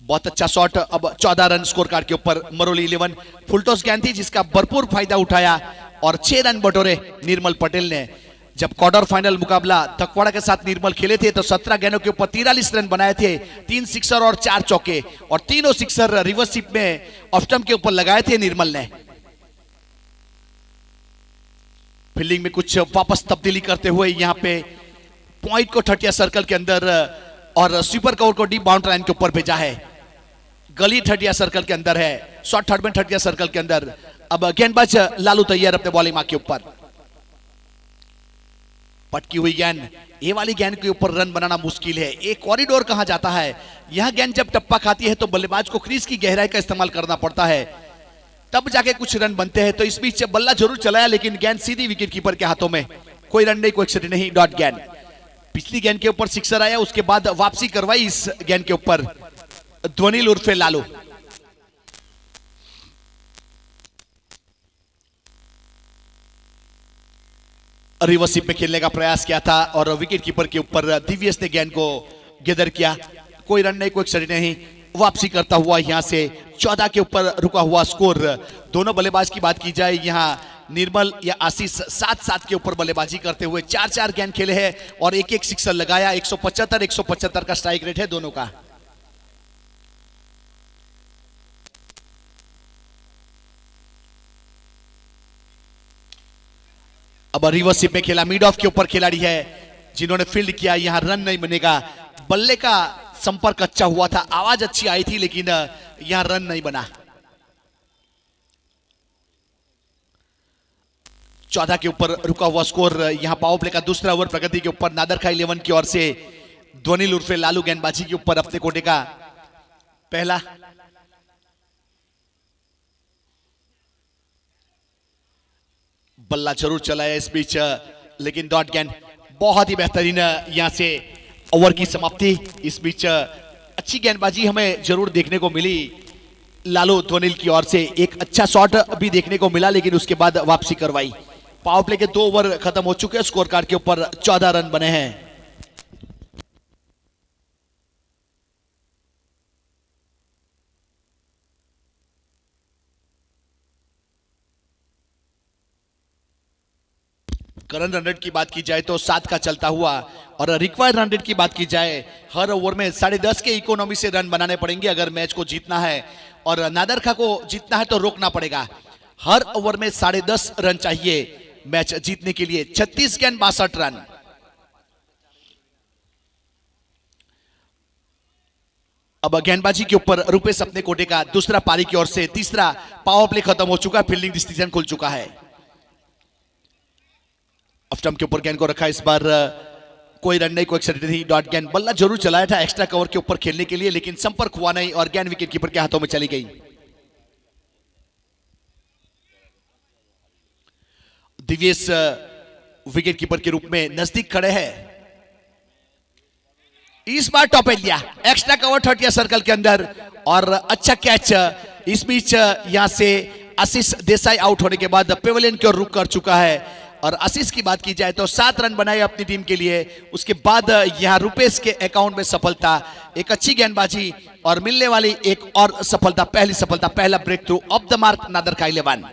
[SPEAKER 1] बहुत अच्छा शॉट। अब 14 रन स्कोर कार्ड के ऊपर। मरोली 11 फुलटॉस गेंद थी जिसका भरपूर फायदा उठाया और 6 रन बटोरे निर्मल पटेल ने। जब क्वार्टर फाइनल मुकाबला तकवाड़ा के साथ निर्मल खेले थे तो 17 गेंदों के ऊपर 43 रन बनाए थे, 3 सिक्सर और 4 चौके, और तीनों सिक्सर रिवर्सिप में ऑफ स्टंप के ऊपर लगाए थे निर्मल ने। फील्डिंग में कुछ वापस तब्दीली करते हुए यहां पे पॉइंट को 30 सर्कल के अंदर और स्वीपर कवर को डीप बाउंड्री लाइन के ऊपर भेजा है। गली 30 सर्कल के अंदर है, शॉर्ट थर्ड में 30 सर्कल के अंदर। अब गेंदबाज लालू तैयार अपने बॉलिंग मार्क के ऊपर। पटकी हुई गेंद, ये वाली गेंद के ऊपर रन बनाना मुश्किल है। एक कॉरिडोर कहा जाता है, यह गेंद जब टप्पा खाती है तो बल्लेबाज को क्रीज की गहराई का इस्तेमाल करना पड़ता है, तब जाके कुछ रन बनते हैं। तो इस बीच बल्ला जरूर चलाया लेकिन गेंद सीधी विकेट कीपर के हाथों में। कोई रन नहीं, कोई एक्सीडेंट नहीं, डॉट गेंद। पिछली गेंद के ऊपर सिक्सर आया, उसके बाद वापसी करवाई इस गेंद के ऊपर ध्वनिल उर्फे लालू। रिवर्सिप में खेलने का प्रयास किया था और विकेट कीपर के ऊपर दिव्यस ने गेंद को गेदर किया। कोई रन नहीं, कोई एक्सीडेंट नहीं। वापसी करता हुआ यहां से 14 के ऊपर रुका हुआ स्कोर। दोनों बल्लेबाज की बात की जाए, यहां निर्मल या आशीष 7-7 के ऊपर बल्लेबाजी करते हुए 4-4 गेंद खेले हैं और एक सिक्सर लगाया। 175 का स्ट्राइक रेट है दोनों का। अब रिवर्सिप में खेला, मिड ऑफ के ऊपर खिलाड़ी है जिन्होंने फील्ड किया। यहां रन नहीं बनेगा, बल्ले का संपर्क अच्छा हुआ था, आवाज अच्छी आई थी लेकिन यहां रन नहीं बना। 14 के ऊपर रुका हुआ स्कोर। यहां पावर प्ले का दूसरा ओवर प्रगति के ऊपर नादर खाई 11 की ओर से ध्वनिल उर्फे लालू गेंदबाजी के ऊपर अपने कोटे का पहला। बल्ला जरूर चलाया इस बीच लेकिन डॉट गेंद। बहुत ही बेहतरीन यहां से ओवर की समाप्ति। इस बीच अच्छी गेंदबाजी हमें जरूर देखने को मिली लालू ध्वनिल की ओर से। एक अच्छा शॉट भी देखने को मिला लेकिन उसके बाद वापसी करवाई। पावर प्ले के 2 ओवर खत्म हो चुके हैं, स्कोर कार्ड के ऊपर 14 रन बने हैं। करंट रन रेट की बात की जाए तो 7 का चलता हुआ, और रिक्वायर्ड रन रेट की बात की जाए हर ओवर में 10.5 के इकोनॉमी से रन बनाने पड़ेंगे अगर मैच को जीतना है, और नादरखा को जीतना है तो रोकना पड़ेगा। हर ओवर में 10.5 रन चाहिए मैच जीतने के लिए। 36 गेंद 62 रन। अब गेंदबाजी के ऊपर रुपेश अपने कोटे का दूसरा पारी की ओर से। तीसरा पावर प्ले खत्म हो चुका है, फील्डिंग डिसीजन खुल चुका है। ऑफ स्टंप के ऊपर गेंद को रखा इस बार। कोई रन नहीं, कोई एक्सीडेंट नहीं, डॉट गेंद। बल्ला जरूर चलाया था एक्स्ट्रा कवर के ऊपर खेलने के लिए लेकिन संपर्क हुआ नहीं और गेंद विकेट कीपर के हाथों में चली गई। दिव्यस विकेट कीपर के रूप में नजदीक खड़े हैं। इस बार top area extra cover 30 circle के अंदर और अच्छा कैच। इस बीच यहां से आशीष देसाई आउट होने के बाद पेवेलियन की ओर रुक कर चुका है। और आशीष की बात की जाए तो 7 रन बनाए अपनी टीम के लिए। उसके बाद यहां रुपेश के अकाउंट में सफलता, एक अच्छी गेंदबाजी और मिलने वाली एक और सफलता, पहली सफलता, पहला breakthrough of the Mark Adair खाई 11।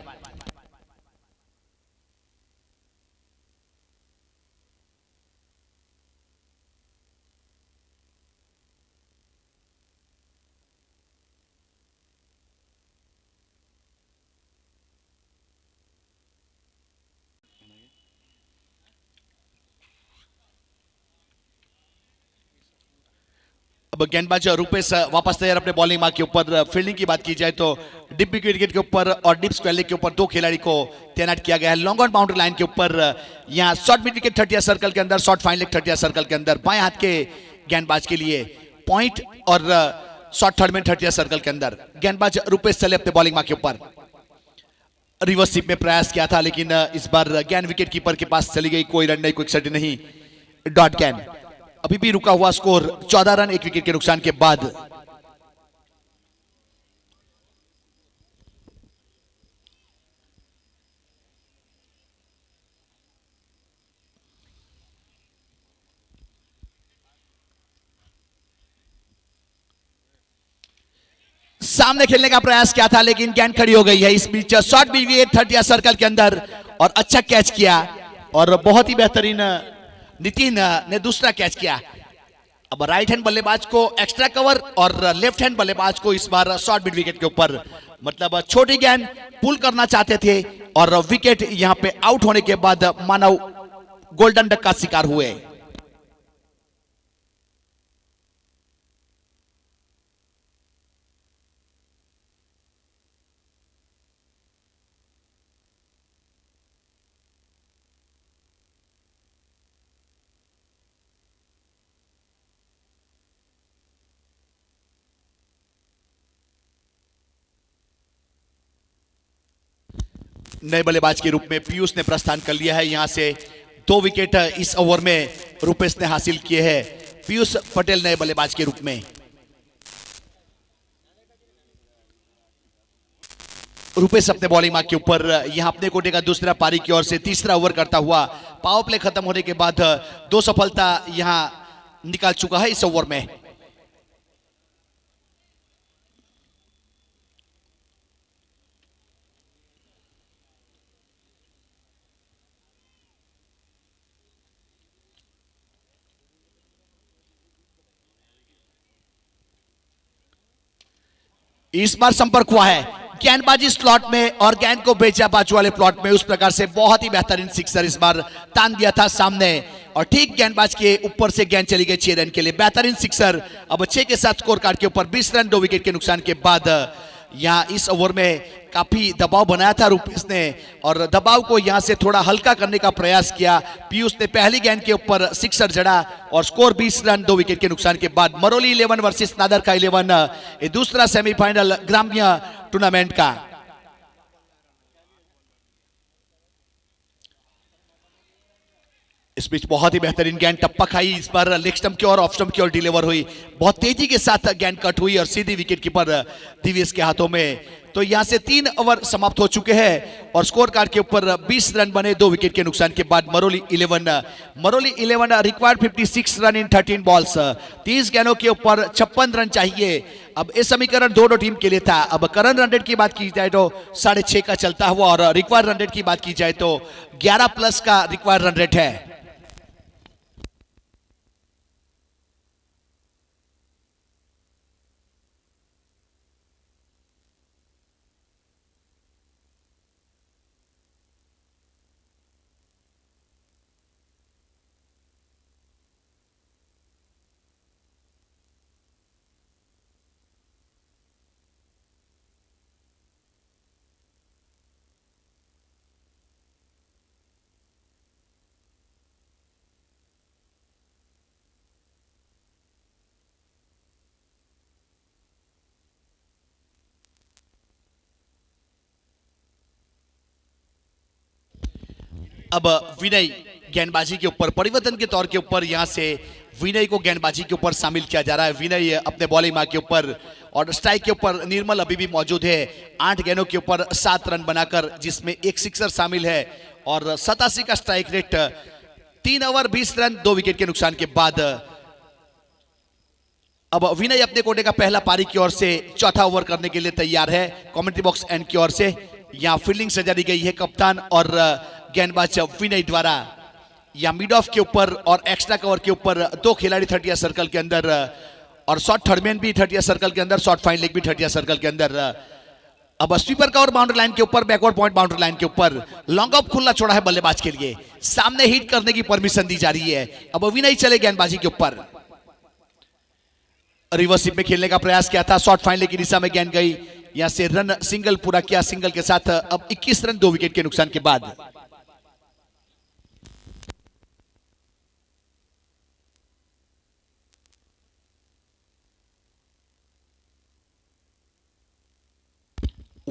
[SPEAKER 1] अब गेंदबाज रूपेश वापस तैयार अपने बॉलिंग मार्क के ऊपर। फील्डिंग की बात की जाए तो डिप विकेट के ऊपर और डिप स्क्वायर लेग के ऊपर दो खिलाड़ी को तैनात किया गया है। लॉन्ग ऑन बाउंड्री लाइन के ऊपर यहाँ शॉर्ट मिड विकेट 30 सर्कल के अंदर, शॉर्ट फाइन लेग 30 सर्कल के अंदर बाएं हाथ के गेंदबाज के लिए पॉइंट और शॉर्ट थर्ड में 30 सर्कल के अंदर। गेंदबाज रूपेश चले अपने बॉलिंग मार्क के ऊपर। रिवर्स स्वीप में प्रयास किया था लेकिन इस बार गेंद विकेट कीपर के पास चली गई, कोई रन नहीं, कोई विकेट नहीं, डॉट गेंद। अभी भी रुका हुआ स्कोर 14 रन 1 विकेट के नुकसान के बाद। सामने खेलने का प्रयास किया था लेकिन गेंद खड़ी हो गई है। इस बीच शॉर्ट विकेट 30 सर्कल के अंदर और अच्छा कैच किया और बहुत ही बेहतरीन नितिन ने दूसरा कैच किया। अब राइट हैंड बल्लेबाज को एक्स्ट्रा कवर और लेफ्ट हैंड बल्लेबाज को इस बार शॉर्ट मिड विकेट के ऊपर, मतलब छोटी गेंद पुल करना चाहते थे और विकेट यहां पे आउट होने के बाद मानव गोल्डन डक का शिकार हुए। नए बल्लेबाज के रूप में पीयूष ने प्रस्थान कर लिया है। यहां से 2 विकेट इस ओवर में रूपेश ने हासिल किए हैं। पीयूष पटेल नए बल्लेबाज के रूप में। रूपेश अपने बॉलिंग मार्क के ऊपर यहां अपने कोटे का दूसरा पारी की ओर से तीसरा ओवर करता हुआ पावर प्ले खत्म होने के बाद 2 सफलता यहां निकाल चुका है इस ओवर में। इस बार संपर्क हुआ है गेंदबाजी स्लॉट में और गेंद को बेचा बाजू वाले प्लॉट में, उस प्रकार से बहुत ही बेहतरीन सिक्सर इस बार तान दिया था सामने और ठीक गेंदबाज के ऊपर से गेंद चली गई 6 रन के लिए। बेहतरीन सिक्सर। अब 6 के साथ स्कोर कार्ड के ऊपर 20 रन 2 विकेट के नुकसान के बाद यहां इस ओवर में काफी दबाव बनाया था रूपेश ने और दबाव को यहां से थोड़ा हल्का करने का प्रयास किया। पीयूष ने पहली गेंद के ऊपर सिक्सर जड़ा और स्कोर 20 रन 2 विकेट के नुकसान के बाद। मरोली 11 वर्सेस नादर का 11 ये दूसरा सेमीफाइनल ग्राम्य टूर्नामेंट का। इस बीच बहुत ही बेहतरीन गेंद टप्पा खाई, इस बार लेग स्टंप की और ऑफ स्टंप की ओर डिलीवर हुई, बहुत तेजी के साथ गेंद कट हुई और सीधी विकेट कीपर दिव्यस के हाथों में। तो यहां से 3 ओवर समाप्त हो चुके हैं और स्कोर कार्ड के ऊपर 20 रन बने 2 विकेट के नुकसान के बाद। Maroli 11 required 56 run in 13 balls, 30 गेंदों के ऊपर 56 रन चाहिए। अब इस समीकरण दोनों टीम के लिए था। अब करंट रन रेट की बात की जाए तो 6.5 का चलता हुआ और रिक्वायर्ड रन रेट की बात की जाए तो 11 प्लस का रिक्वायर्ड रन रेट है। अब विनय गेंदबाजी के ऊपर परिवर्तन के तौर के ऊपर यहां से विनय को गेंदबाजी के ऊपर शामिल किया जा रहा है। विनय अपने बॉलिंग मार्क के ऊपर और स्ट्राइक के ऊपर निर्मल अभी भी मौजूद है। 8 गेंदों के ऊपर 7 रन बनाकर, जिसमें एक सिक्सर शामिल है और 87 का strike rate. 3 over 20 run 2 wicket के नुकसान के बाद अब विनय अपने कोटे का पहला पारी की ओर से चौथा ओवर करने के लिए तैयार है। कमेंट्री बॉक्स एंड की ओर से यहां फील्डिंग सजा दी गई है कप्तान और गेंदबाज विनय द्वारा। या मिड ऑफ के ऊपर और एक्स्ट्रा कवर के ऊपर 2 खिलाड़ी 30 सर्कल के अंदर और शॉर्ट थर्डमैन भी 30 सर्कल के अंदर, शॉर्ट फाइन लेग भी 30 सर्कल के अंदर। अब स्वीपर कवर बाउंड्री लाइन के ऊपर, बैकवर्ड पॉइंट बाउंड्री लाइन के ऊपर लॉन्ग ऑफ खुला छोड़ा है बल्लेबाज के लिए, सामने हिट करने की परमिशन दी जा रही है। अब विनय चले गेंदबाजी के ऊपर। रिवर्सिप में खेलने का प्रयास किया था, शॉर्ट फाइनल की दिशा में गेंद गई, यहां से रन सिंगल पूरा किया, सिंगल के साथ अब 21 रन 2 विकेट के नुकसान के बाद।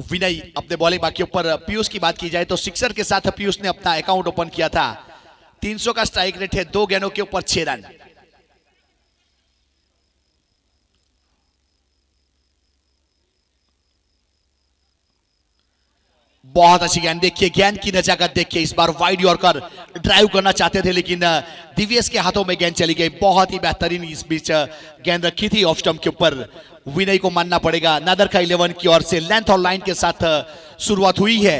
[SPEAKER 1] विनय अपने बॉलिंग बाकी ऊपर। पीयूष की बात की जाए तो सिक्सर के साथ पीयूष ने अपना अकाउंट ओपन किया था। 300 का स्ट्राइक रेट है, 2 गेंदों के ऊपर 6 रन। बहुत अच्छी गेंद, देखिए गेंद की नजाकत देखिए, इस बार वाइड यॉर्कर ड्राइव करना चाहते थे लेकिन दिव्यस के हाथों में गेंद चली गई। बहुत ही बेहतरीन इस बीच गेंद रखी थी ऑफ स्टंप के ऊपर। विनय को मानना पड़ेगा। नादर का 11 की ओर से लेंथ और लाइन के साथ शुरुआत हुई है।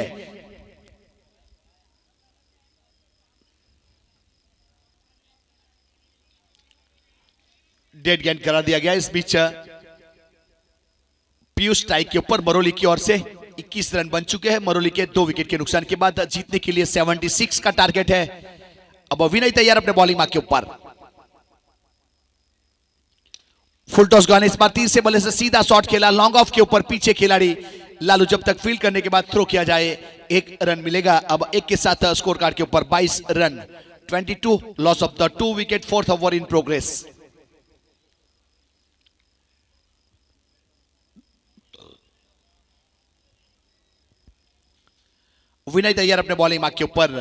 [SPEAKER 1] डेड गेंद करा दिया गया। इस बीच पीयूष स्ट्राइक के ऊपर, मरोली की ओर से 21 रन बन चुके हैं। मरोली के 2 विकेट के नुकसान के बाद जीतने के लिए 76 का टारगेट है। अब विनय तैयार अपने बॉलिंग मार्क के ऊपर। फुल टॉस गॉन, इस बार 3 से बल्ले से सीधा शॉट खेला, लॉन्ग ऑफ के ऊपर पीछे खिलाड़ी लालू जब तक फील्ड करने के बाद थ्रो किया जाए 1 रन मिलेगा। अब 1 के साथ स्कोर कार्ड के ऊपर 22 run, 22 loss of the 2 wicket, 4th over in progress. Vinay तैयार अपने बॉलिंग मार्क के ऊपर।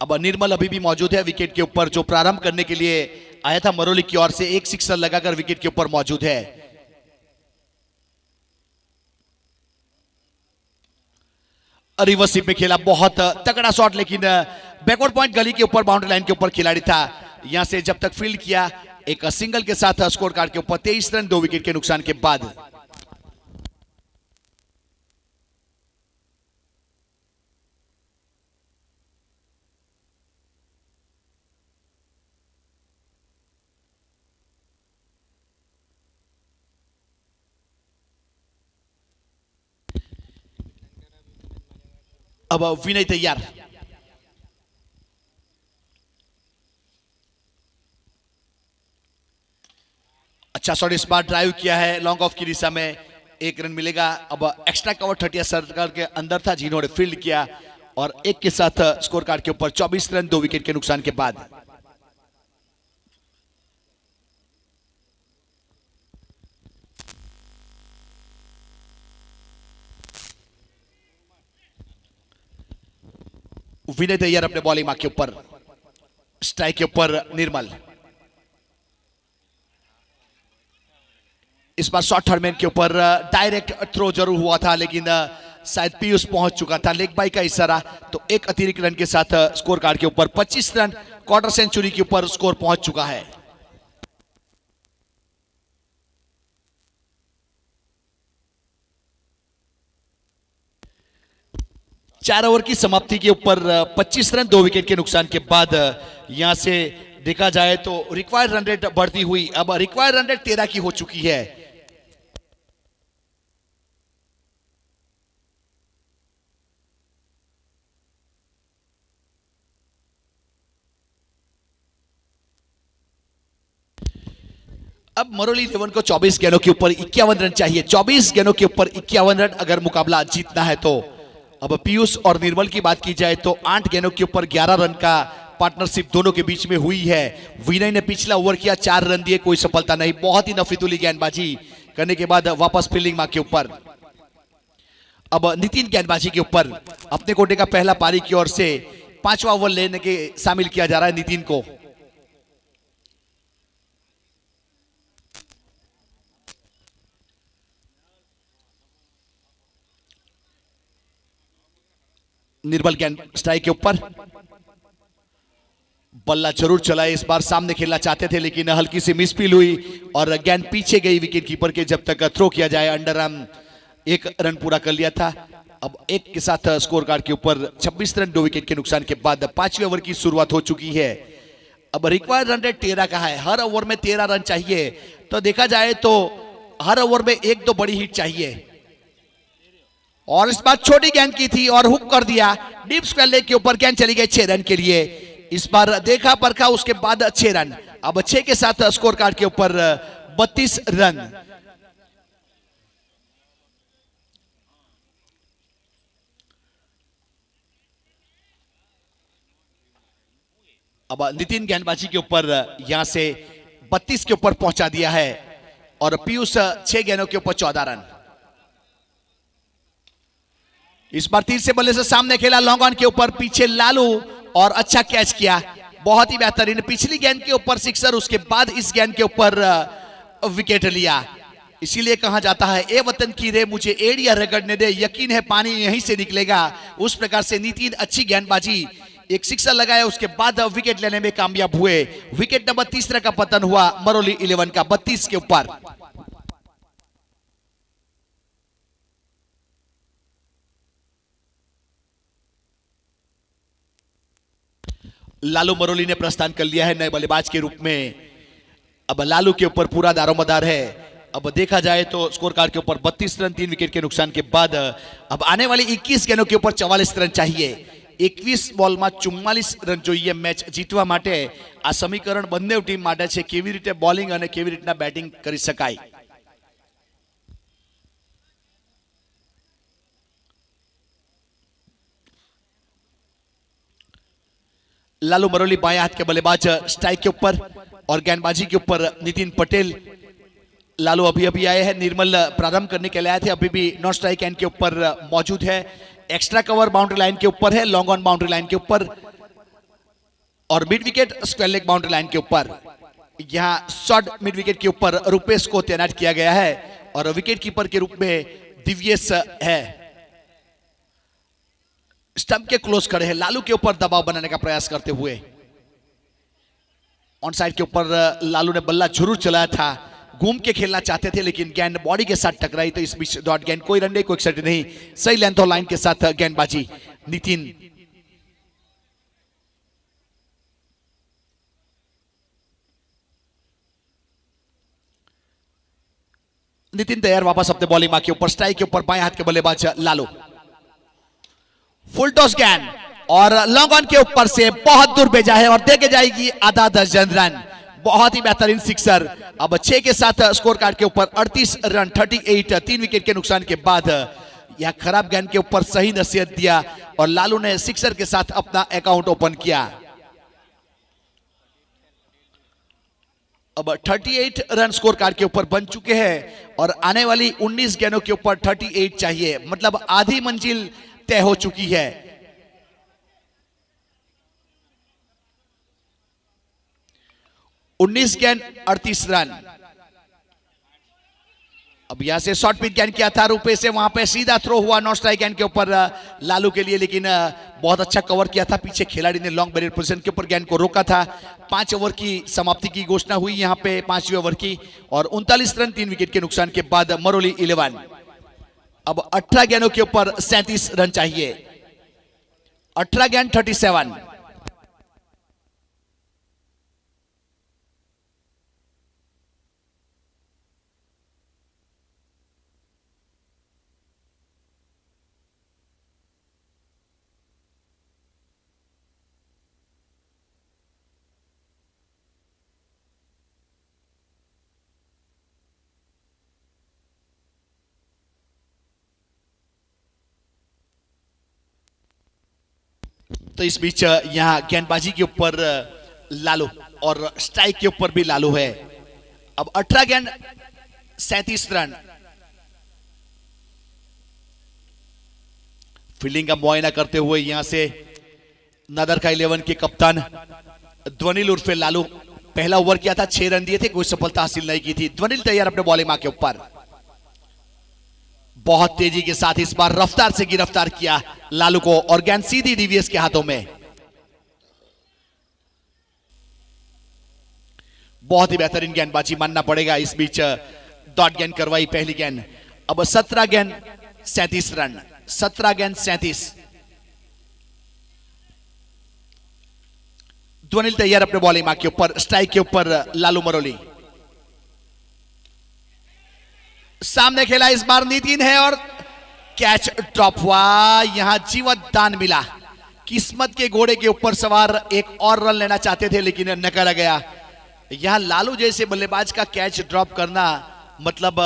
[SPEAKER 1] अब निर्मल अभी भी मौजूद है विकेट के ऊपर, जो प्रारंभ करने के लिए आया था मरोली की ओर से। 1 सिक्सर लगाकर विकेट के ऊपर मौजूद है। रिवर्सिप में खेला, बहुत तगड़ा शॉट, लेकिन बैकवर्ड पॉइंट गली के ऊपर, बाउंड्री लाइन के ऊपर खिलाड़ी था। यहां से जब तक फील्ड किया, एक सिंगल के साथ स्कोर कार्ड के ऊपर 23 रन 2 विकेट के नुकसान के बाद। अब विनय तैयार। अच्छा शॉट, इस बार ड्राइव किया है लॉन्ग ऑफ की दिशा में, 1 रन मिलेगा। अब एक्स्ट्रा कवर 30 सर्कल के अंदर था जिन्होंने फील्ड किया, और 1 के साथ स्कोर कार्ड के ऊपर 24 रन 2 विकेट के नुकसान के बाद। विनय तैयार अपने बॉलिंग मार्क के ऊपर। स्ट्राइक के ऊपर निर्मल। इस बार शॉर्ट थर्डमैन के ऊपर डायरेक्ट थ्रो जरूर हुआ था, लेकिन शायद पीयूष पहुंच चुका था। लेग बाई का इशारा, तो 1 अतिरिक्त रन के साथ स्कोर कार्ड के ऊपर 25 रन, क्वार्टर सेंचुरी के ऊपर स्कोर पहुंच चुका है। चार ओवर की समाप्ति के ऊपर 25 रन 2 विकेट के नुकसान के बाद यहां से देखा जाए तो रिक्वायर्ड रन रेट बढ़ती हुई अब रिक्वायर्ड रन रेट 13 की हो चुकी है। अब मरोली 11 को 24 गेंदों के ऊपर 51 रन चाहिए। 24 गेंदों के ऊपर 51 रन अगर मुकाबला जीतना है तो। अब पीयूष और निर्मल की बात की जाए तो 8 गेंदों के ऊपर 11 रन का पार्टनरशिप दोनों के बीच में हुई है। विनय ने पिछला ओवर किया, 4 रन दिए, कोई सफलता नहीं। बहुत ही नफीतुली गेंदबाजी करने के बाद वापस फील्डिंग मार्क के ऊपर। अब नितिन गेंदबाजी के ऊपर, अपने कोटे का पहला पारी की ओर से 5वां ओवर लेने के शामिल किया जा रहा है नितिन को। निर्मल गेंद स्ट्राइक के ऊपर, बल्ला जरूर चला है, इस बार सामने खेलना चाहते थे लेकिन हल्की सी मिसफील हुई और गेंद पीछे गई विकेट कीपर के। जब तक थ्रो किया जाए, अंडर आर्म 1 रन पूरा कर लिया था। अब 1 के साथ स्कोर कार्ड के ऊपर 26 रन 2 विकेट के नुकसान के बाद 5वें ओवर की शुरुआत हो चुकी है। अब रिक्वायर्ड रन रेट 13 का है, हर ओवर में 13 रन चाहिए। तो देखा जाए तो हर ओवर में 1-2 बड़ी हिट चाहिए, और इस बार छोटी गेंद की थी और हुक कर दिया। डीप स्क्वायर लेग के ऊपर गेंद चली गई 6 रन के लिए। इस बार देखा परखा, उसके बाद 6 रन। अब 6 के साथ स्कोर कार्ड के ऊपर 32 रन। अब नितिन गेंदबाजी के ऊपर यहां से 32 के ऊपर पहुंचा दिया है और पीयूष 6 गेंदों के ऊपर 14 रन। इस बार तीर से बल्ले से सामने खेला, लॉन्ग ऑन के ऊपर पीछे लालू और अच्छा कैच किया, बहुत ही बेहतरीन। पिछली गेंद के ऊपर सिक्सर, उसके बाद इस गेंद के ऊपर विकेट लिया। इसीलिए कहा जाता है ए वतन की रे मुझे एड़िया रगड़ने दे, यकीन है पानी यहीं से निकलेगा। उस प्रकार से नितिन अच्छी गेंदबाजी, एक सिक्सर लगाया, उसके बाद विकेट लेने में कामयाब हुए। विकेट नंबर 30 का पतन हुआ मरोली 11 का 32 के ऊपर। लालू मरोली ने प्रस्थान कर लिया है नए बल्लेबाज के रूप में। अब लालू के ऊपर पूरा दारोमदार है। अब देखा जाए तो स्कोर कार्ड के ऊपर 32 रन 3 विकेट के नुकसान के बाद अब आने वाली 21 गेंदों के ऊपर 44 रन चाहिए। 21 બોલ માં 44 રન જોઈએ મેચ જીતવા માટે। આ સમીકરણ બંને ટીમ માટે છે, કેવી રીતે બોલિંગ અને કેવી રીતના બેટિંગ કરી શકાય। लालू मरोली बाएं हाथ के बल्लेबाज स्ट्राइक के ऊपर और गेंदबाजी के ऊपर नितिन पटेल। लालू अभी अभी आए हैं, निर्मल प्रारंभ करने के लिए आए थे, अभी भी नॉन स्ट्राइक एंड के ऊपर मौजूद है। एक्स्ट्रा कवर बाउंड्री लाइन के ऊपर है, लॉन्ग ऑन बाउंड्री लाइन के ऊपर और mid wicket square leg boundary line के ऊपर। यहां शॉर्ट मिड विकेट के ऊपर रुपेश को तैनात किया गया है और विकेट कीपर के रूप में दिव्येश है। स्टंप के क्लोज खड़े हैं, लालू के ऊपर दबाव बनाने का प्रयास करते हुए। ऑन साइड के ऊपर लालू ने बल्ला जरूर चलाया था, घूम के खेलना चाहते थे लेकिन गेंद बॉडी के साथ टकराई, तो इस बीच डॉट गेंद, कोई रन नहीं, कोई एक्सेप्ट नहीं। सही लेंथ और लाइन के साथ गेंदबाजी नितिन। नितिन तैयार वापस अपने बॉलिंग मार्क के ऊपर। स्ट्राइक के ऊपर बाएं हाथ के बल्लेबाज लालू। फुल टॉस गेंद और लॉन्ग ऑन के ऊपर से बहुत दूर भेजा है और देके जाएगी आधा दर्जन रन। बहुत ही बेहतरीन सिक्सर। अब 6 के साथ स्कोर कार्ड के ऊपर 38 रन 38, 3 विकेट के नुकसान के बाद यह खराब गेंद के ऊपर सही नसीहत दिया और लालू ने सिक्सर के साथ अपना अकाउंट ओपन किया। अब 38 रन स्कोर कार्ड के ऊपर बन चुके हैं और आने वाली 19 गेंदों के ऊपर 38 चाहिए, मतलब आधी मंजिल तय हो चुकी है। उन्नीस गेंद 38 रन। अब यहां से शॉर्ट पिच गेंद किया था रुपए से, वहां पे सीधा थ्रो हुआ नॉन स्ट्राइक गेंद के ऊपर लालू के लिए, लेकिन बहुत अच्छा कवर किया था। पीछे खिलाड़ी ने लॉन्ग बैरियर पोजीशन के ऊपर गेंद को रोका था। 5 ओवर की समाप्ति की घोषणा हुई यहां पे 5वें ओवर की और 39 रन 3 विकेट के नुकसान के बाद मरोली 11। अब 18 गेंदों के ऊपर 37 रन चाहिए। 18 गेंद 37। तो इस बीच यहां गेंदबाजी के ऊपर लालू और स्ट्राइक के ऊपर भी लालू है। अब 18 गेंद 37 रन। फील्डिंग का मुआयना करते हुए यहां से नगर का 11 के कप्तान ध्वनिल उर्फे लालू। पहला ओवर किया था, 6 रन दिए थे, कोई सफलता हासिल नहीं की थी। ध्वनिल तैयार अपने बॉलिंग मार्क के ऊपर। बहुत तेजी के साथ इस बार रफ्तार से गिरफ्तार किया लालू को और गेंद सीधी डीवीएस के हाथों में। बहुत ही बेहतरीन गेंदबाजी मानना पड़ेगा। इस बीच डॉट गेंद करवाई पहली गेंद। अब 17 गेंद 37 रन। 17 गेंद 37। ध्वनिल तैयार अपने बॉलिंग मार्क के ऊपर। स्ट्राइक के ऊपर लालू मरोली। सामने खेला इस बार नितिन है और कैच ड्रॉप हुआ। यहां जीवत दान मिला। किस्मत के घोड़े के ऊपर सवार एक और रन लेना चाहते थे लेकिन नकारा गया। यहां लालू जैसे बल्लेबाज का कैच ड्रॉप करना मतलब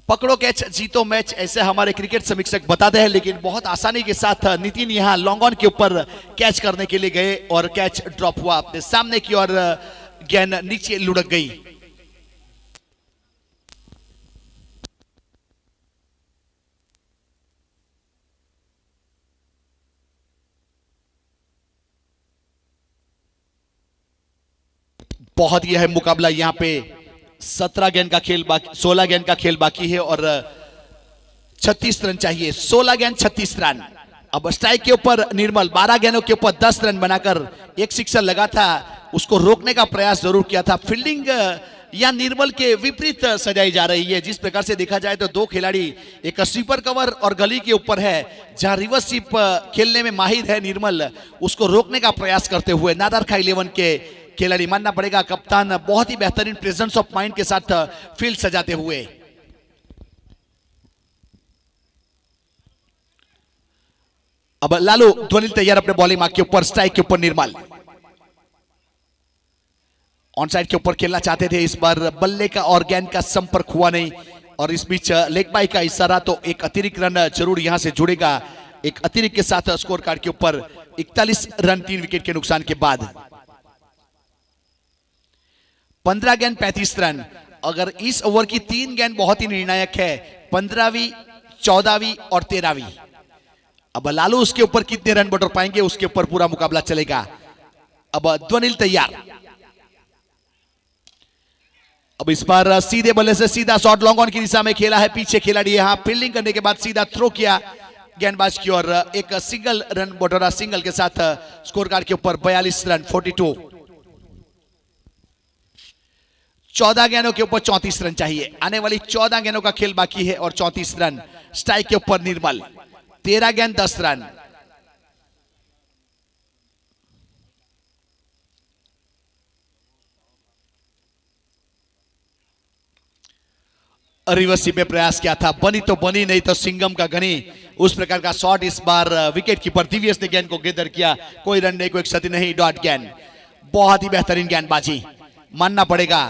[SPEAKER 1] पकड़ो कैच जीतो मैच, ऐसे हमारे क्रिकेट समीक्षक बताते हैं, लेकिन बहुत आसानी के साथ नितिन यहां लॉन्ग ऑन के ऊपर कैच करने के लिए गए और कैच ड्रॉप हुआ अपने सामने की ओर, गेंद नीचे लुढ़क गई। बहुत ही अहम मुकाबला यहां पे 17 गेंद का खेल बाकी, 16 गेंद का खेल बाकी है और 36 रन चाहिए। 16 गेंद 36 रन। अब स्ट्राइक के ऊपर निर्मल 12 गेंदों के ऊपर 10 रन बनाकर एक सिक्सर लगा था, उसको रोकने का प्रयास जरूर किया था। फील्डिंग या निर्मल के विपरीत सजाई जा रही है। जिस प्रकार से देखा जाए तो दो खिलाड़ी, एक स्वीपर कवर और गली के ऊपर है, जहां रिवर्स स्वीप खेलने में माहिर है निर्मल, उसको रोकने का प्रयास करते हुए नादरखा 11 के खिलाड़ी, मानना पड़ेगा कप्तान बहुत ही बेहतरीन प्रेजेंस ऑफ माइंड के साथ फील्ड सजाते हुए। अब लालू ध्वनि तैयार अपने बॉलिंग मार्क के ऊपर, स्ट्राइक के ऊपर निर्मल ऑन साइड के ऊपर खेलना चाहते थे, इस बार बल्ले का और गेंद का संपर्क हुआ नहीं और इस बीच लेग बाई का इशारा, तो एक अतिरिक्त रन जरूर यहां से जुड़ेगा। एक अतिरिक्त के साथ स्कोर कार्ड के ऊपर 41 रन 3 विकेट के नुकसान के बाद। 15 गेंद 35 रन। अगर इस ओवर की 3 गेंद बहुत ही निर्णायक है, 15वीं 14वीं और 13वीं। अब लालू उसके ऊपर कितने रन बटोर पाएंगे, उसके ऊपर पूरा मुकाबला चलेगा। अब ध्वनिल तैयार। अब इस बार सीधे बल्ले से सीधा शॉट लॉन्ग ऑन की दिशा में खेला है, पीछे खिलाड़ी यहां फील्डिंग करने के बाद सीधा थ्रो किया गेंदबाज की ओर, एक सिंगल रन बटोरा, सिंगल के साथ स्कोर कार्ड के ऊपर 42 रन 42। 14 गेंदों के ऊपर 34 रन चाहिए। आने वाली 14 गेंदों का खेल बाकी है और 34 रन। स्ट्राइक के ऊपर निर्मल 13 गेंद 10 रन। रिवर्स में प्रयास किया था, बनी तो बनी, नहीं तो सिंगम का गनी, उस प्रकार का शॉट। इस बार विकेट कीपर दिव्यस ने गेंद को गेदर किया, कोई रन नहीं, कोई क्षति नहीं, डॉट गेंद। बहुत ही बेहतरीन गेंदबाजी मानना पड़ेगा।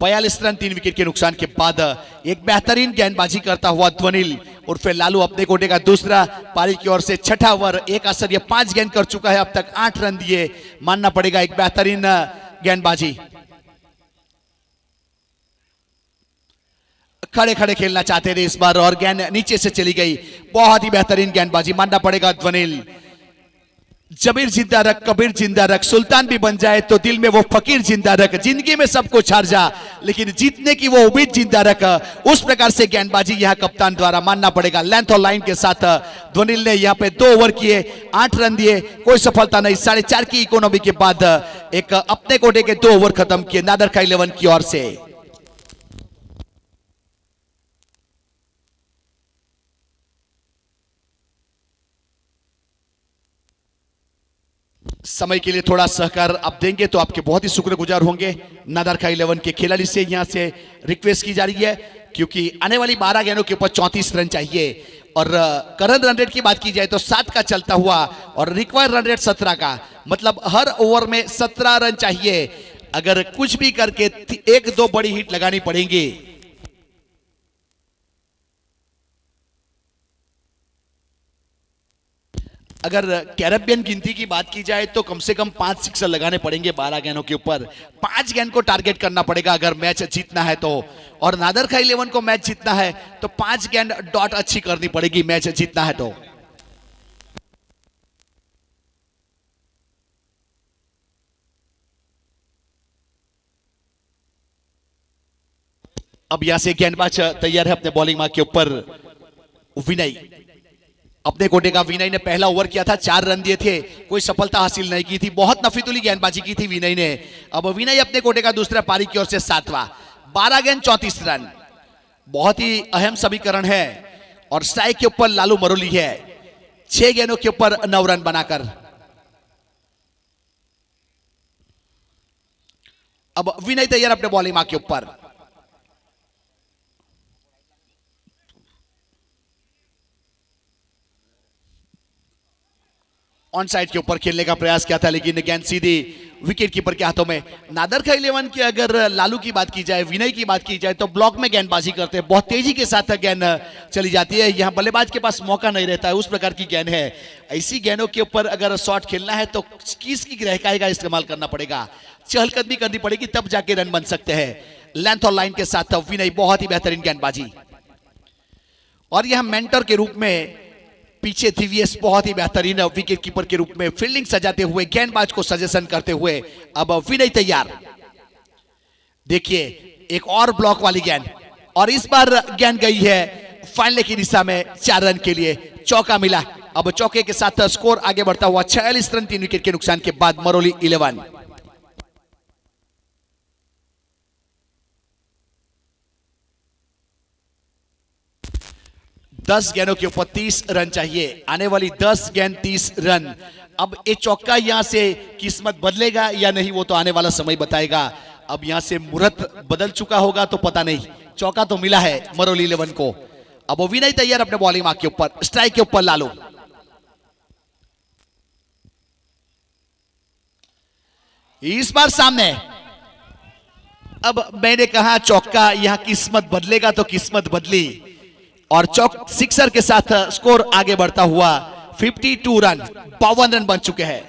[SPEAKER 1] 42 रन 3 विकेट के नुकसान के बाद एक बेहतरीन गेंदबाजी करता हुआ ध्वनिल उर्फ लालू अपने कोटे का दूसरा पारी की ओर से छठा ओवर, एक असर, ये 5 गेंद कर चुका है, अब तक 8 रन दिए, मानना पड़ेगा एक बेहतरीन गेंदबाजी। खड़े खड़े खेलना चाहते थे इस बार और गेंद नीचे से चली गई, बहुत ही बेहतरीन गेंदबाजी मानना पड़ेगा ध्वनिल। जमीर जिंदा रख, कबीर जिंदा रख, सुल्तान भी बन जाए तो दिल में वो फकीर जिंदा रख, जिंदगी में सब कुछ हार जा लेकिन जीतने की वो उम्मीद जिंदा रख, उस प्रकार से गेंदबाजी यहां कप्तान द्वारा मानना पड़ेगा। लेंथ और लाइन के साथ ध्वनिल ने यहां पे 2 ओवर किए, 8 रन दिए, कोई सफलता नहीं। 4.5 की इकोनॉमी के बाद एक अपने कोटे के 2 ओवर खत्म किए नादरखा 11 की ओर से। समय के लिए थोड़ा सहकार आप देंगे तो आपके बहुत ही शुक्रगुजार होंगे। नादरखा 11 के खिलाड़ी से यहां से रिक्वेस्ट की जा रही है, क्योंकि आने वाली 12 गेंदों के ऊपर 34 रन चाहिए और करंट रन रेट की बात की जाए तो 7 का चलता हुआ और रिक्वायर्ड रन रेट 17 का, मतलब हर ओवर में 17 रन चाहिए। अगर कुछ भी करके 1-2 बड़ी हिट लगानी पड़ेंगी। अगर कैरेबियन गिनती की बात की जाए तो कम से कम 5 सिक्सर लगाने पड़ेंगे 12 गेंदों के ऊपर। 5 गेंद को टारगेट करना पड़ेगा अगर मैच जीतना है तो, और नादरखा 11 को मैच जीतना है तो 5 गेंद डॉट अच्छी करनी पड़ेगी मैच जीतना है तो। अब यहां से गेंदबाज तैयार है अपने बॉलिंग मार्क के ऊपर। विनय अपने कोटे का, विनय ने पहला ओवर किया था, 4 रन दिए थे, कोई सफलता हासिल नहीं की थी, बहुत नफीतुली गेंदबाजी की थी विनय ने। अब विनय अपने कोटे का दूसरा पारी की ओर से 7वां, 12 गेंद 34 रन, बहुत ही अहम समीकरण है। और स्ट्राइक के ऊपर लालू मरोली है, 6 गेंदों के ऊपर 9 रन बनाकर। अब विनय तैयार अपने बॉलिंग मार्क के ऊपर। ऑन साइड के ऊपर खेलने का प्रयास किया था, लेकिन गेंद सीधी विकेट कीपर के हाथों में। नादर का 11 की अगर लालू की बात की जाए, विनय की बात की जाए, तो ब्लॉक में गेंदबाजी करते हैं, बहुत तेजी के साथ गेंद चली जाती है। यहाँ बल्लेबाज के पास मौका नहीं रहता है, उस प्रकार की गेंद है। ऐसी गेंदों के ऊपर अगर शॉट खेलना है तो किसकी गहराई का इस्तेमाल करना पड़ेगा, चहलकदमी करनी पड़ेगी, तब जाके रन बन सकते हैं। लेंथ और लाइन के साथ विनय, बहुत ही बेहतरीन गेंदबाजी। और यह मेंटर के रूप में पीछे TVS बहुत ही बेहतरीन विकेट कीपर के रूप में फील्डिंग सजाते हुए, गेंदबाज को सजेशन करते हुए। अब विनय तैयार, देखिए एक और ब्लॉक वाली गेंद, और इस बार गेंद गई है फाइनल की दिशा में 4 रन के लिए, चौका मिला। अब चौके के साथ स्कोर आगे बढ़ता हुआ 46 रन 3 विकेट के नुकसान के बाद मरोली 11। दस गेंदों के ऊपर 30 रन चाहिए, आने वाली 10 गेंद 30 रन। अब ये चौका यहां से किस्मत बदलेगा या नहीं, वो तो आने वाला समय बताएगा। अब यहां से मुहूर्त बदल चुका होगा तो पता नहीं, चौका तो मिला है मरोली 11 को। अब वो विनय तैयार अपने बॉलिंग मार्क के ऊपर, स्ट्राइक के ऊपर लालू। इस बार सामने, अब मैंने कहा चौका, यहां किस्मत बदलेगा तो किस्मत बदली, और चौक सिक्सर के साथ स्कोर आगे बढ़ता हुआ 52 रन, 52 रन बन चुके हैं।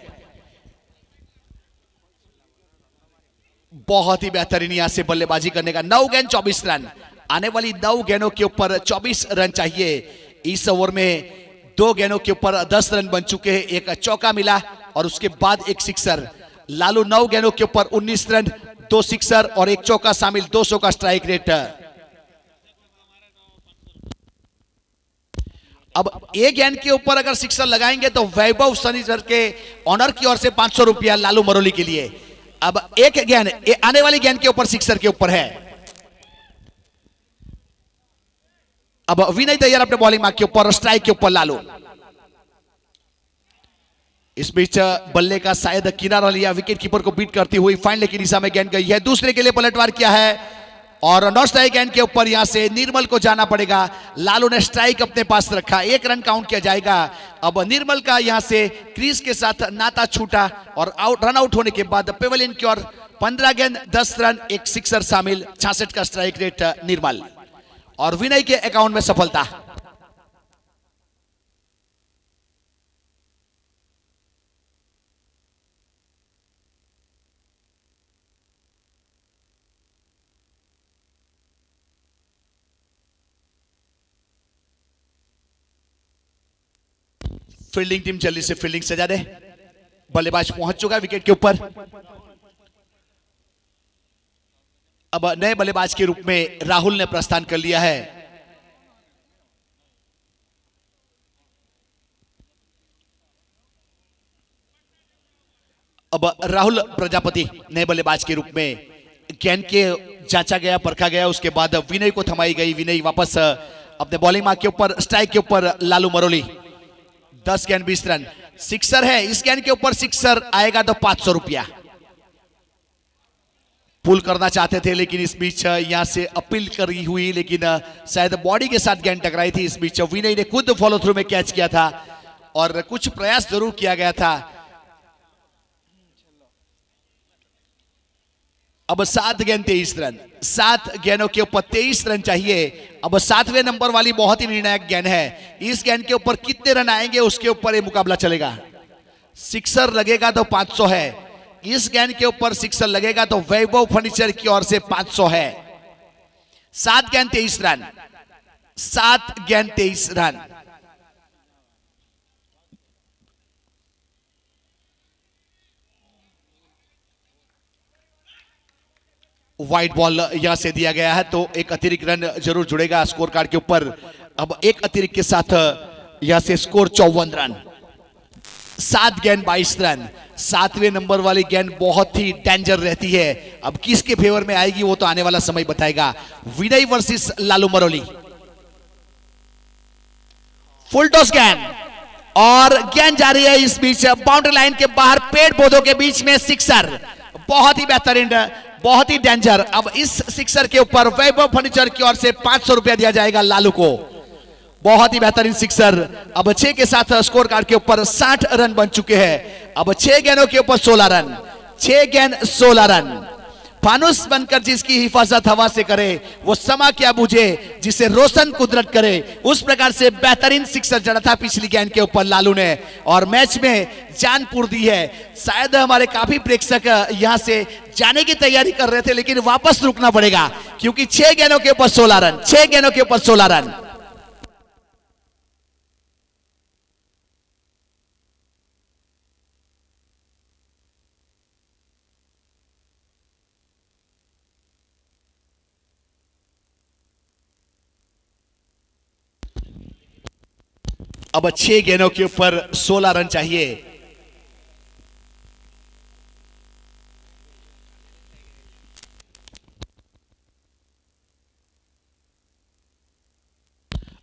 [SPEAKER 1] बहुत ही बेहतरीन यहां से बल्लेबाजी करने का, 9 गेंद 24 रन, आने वाली 9 गेंदों के ऊपर 24 रन चाहिए। इस ओवर में 2 गेंदों के ऊपर 10 रन बन चुके हैं, एक चौका मिला और उसके बाद एक सिक्सर। लालू 9 गेंदों के ऊपर 19 रन, 2 सिक्सर और एक चौका शामिल, 200 का स्ट्राइक रेट। अब एक गेंद के ऊपर अगर सिक्सर लगाएंगे तो वैभव सनीसर के ऑनर की ओर से 500 रुपया लालू मरोली के लिए। अब एक गेंद आने वाली गेंद के ऊपर सिक्सर के ऊपर है। अब विनय तैयार अपने बॉलिंग मार्क के ऊपर, स्ट्राइक के ऊपर लालू। इस बीच बल्ले का शायद किनारा लिया, विकेट कीपर को बीट करती हुई फाइनल की दिशा में गेंद गई है, दूसरे के लिए पलटवार किया है और नॉट स्ट्राइक गेंद के ऊपर यहां से निर्मल को जाना पड़ेगा। लालू ने स्ट्राइक अपने पास रखा, 1 रन काउंट किया जाएगा। अब निर्मल का यहां से क्रीज के साथ नाता छूटा और रन आउट होने के बाद पेवेलियन की ओर 15 गेंद 10 रन, एक सिक्सर शामिल, 66 का स्ट्राइक रेट निर्मल, और विनय के अकाउंट में सफलता। फील्डिंग टीम जल्दी से फील्डिंग सजा दे, बल्लेबाज पहुंच चुका है विकेट के ऊपर। अब नए बल्लेबाज के रूप में राहुल ने प्रस्थान कर लिया है। अब राहुल प्रजापति नए बल्लेबाज के रूप में, गेंद के जांचा गया, परखा गया, उसके बाद विनय को थमाई गई। विनय वापस अपने बॉलिंग मार्क के ऊपर, स्ट्राइक के ऊपर लालू मरोली, 10 गेंद 20 रन, सिक्सर है। इस गेंद के ऊपर सिक्सर आएगा तो 500 रुपया। पुल करना चाहते थे लेकिन इस बीच यहां से अपील करी हुई, लेकिन शायद बॉडी के साथ गेंद टकराई थी। इस बीच विनय ने खुद फॉलो थ्रू में कैच किया था और कुछ प्रयास जरूर किया गया था। अब 7 गेंद 23 रन, 7 गेंदों के ऊपर 23 रन चाहिए। अब 7वें नंबर वाली बहुत ही निर्णायक गेंद है। इस गेंद के ऊपर कितने रन आएंगे उसके ऊपर ये मुकाबला चलेगा। सिक्सर लगेगा तो 500 है, इस गेंद के ऊपर सिक्सर लगेगा तो वैभव फर्नीचर की ओर से 500 है। 7 गेंद 23 रन, 7 गेंद 23 रन। व्हाइट बॉल यहां से दिया गया है तो एक अतिरिक्त रन जरूर जुड़ेगा स्कोर कार्ड के ऊपर। अब एक अतिरिक्त के साथ यहां से स्कोर 54 रन, 7 गेंद 22 रन। 7वें नंबर वाली गेंद बहुत ही डेंजर रहती है। अब किसके फेवर में आएगी वो तो आने वाला समय बताएगा। विनय versus Lalu Maroli, full toss गेंद और गेंद जा रही है इस बीच बाउंड्री लाइन के बाहर, पेड़ पौधों के बीच में सिक्सर, बहुत ही बेहतरीन, बहुत ही डेंजर। अब इस सिक्सर के ऊपर वैभव फर्नीचर की ओर से 500 रुपया दिया जाएगा लालू को। बहुत ही बेहतरीन सिक्सर। अब 6 के साथ स्कोर कार्ड के ऊपर 60 रन बन चुके हैं। अब 6 गेंदों के ऊपर 16 रन, 6 गेंद 16 रन। फानुस बनकर जिसकी हिफाजत हवा से करे वो समा क्या बुझे, जिसे रोशन कुदरत करे, उस प्रकार से बेहतरीन सिक्सर जड़ा था पिछली गेंद के ऊपर लालू ने और मैच में जान पूर दी है। शायद हमारे काफी प्रेक्षक यहां से जाने की तैयारी कर रहे थे, लेकिन वापस रुकना पड़ेगा क्योंकि 6 गेंदों के ऊपर 16 रन, 6 गेंदों के ऊपर 16 रन। अब 6 गेंदों के ऊपर 16 रन चाहिए।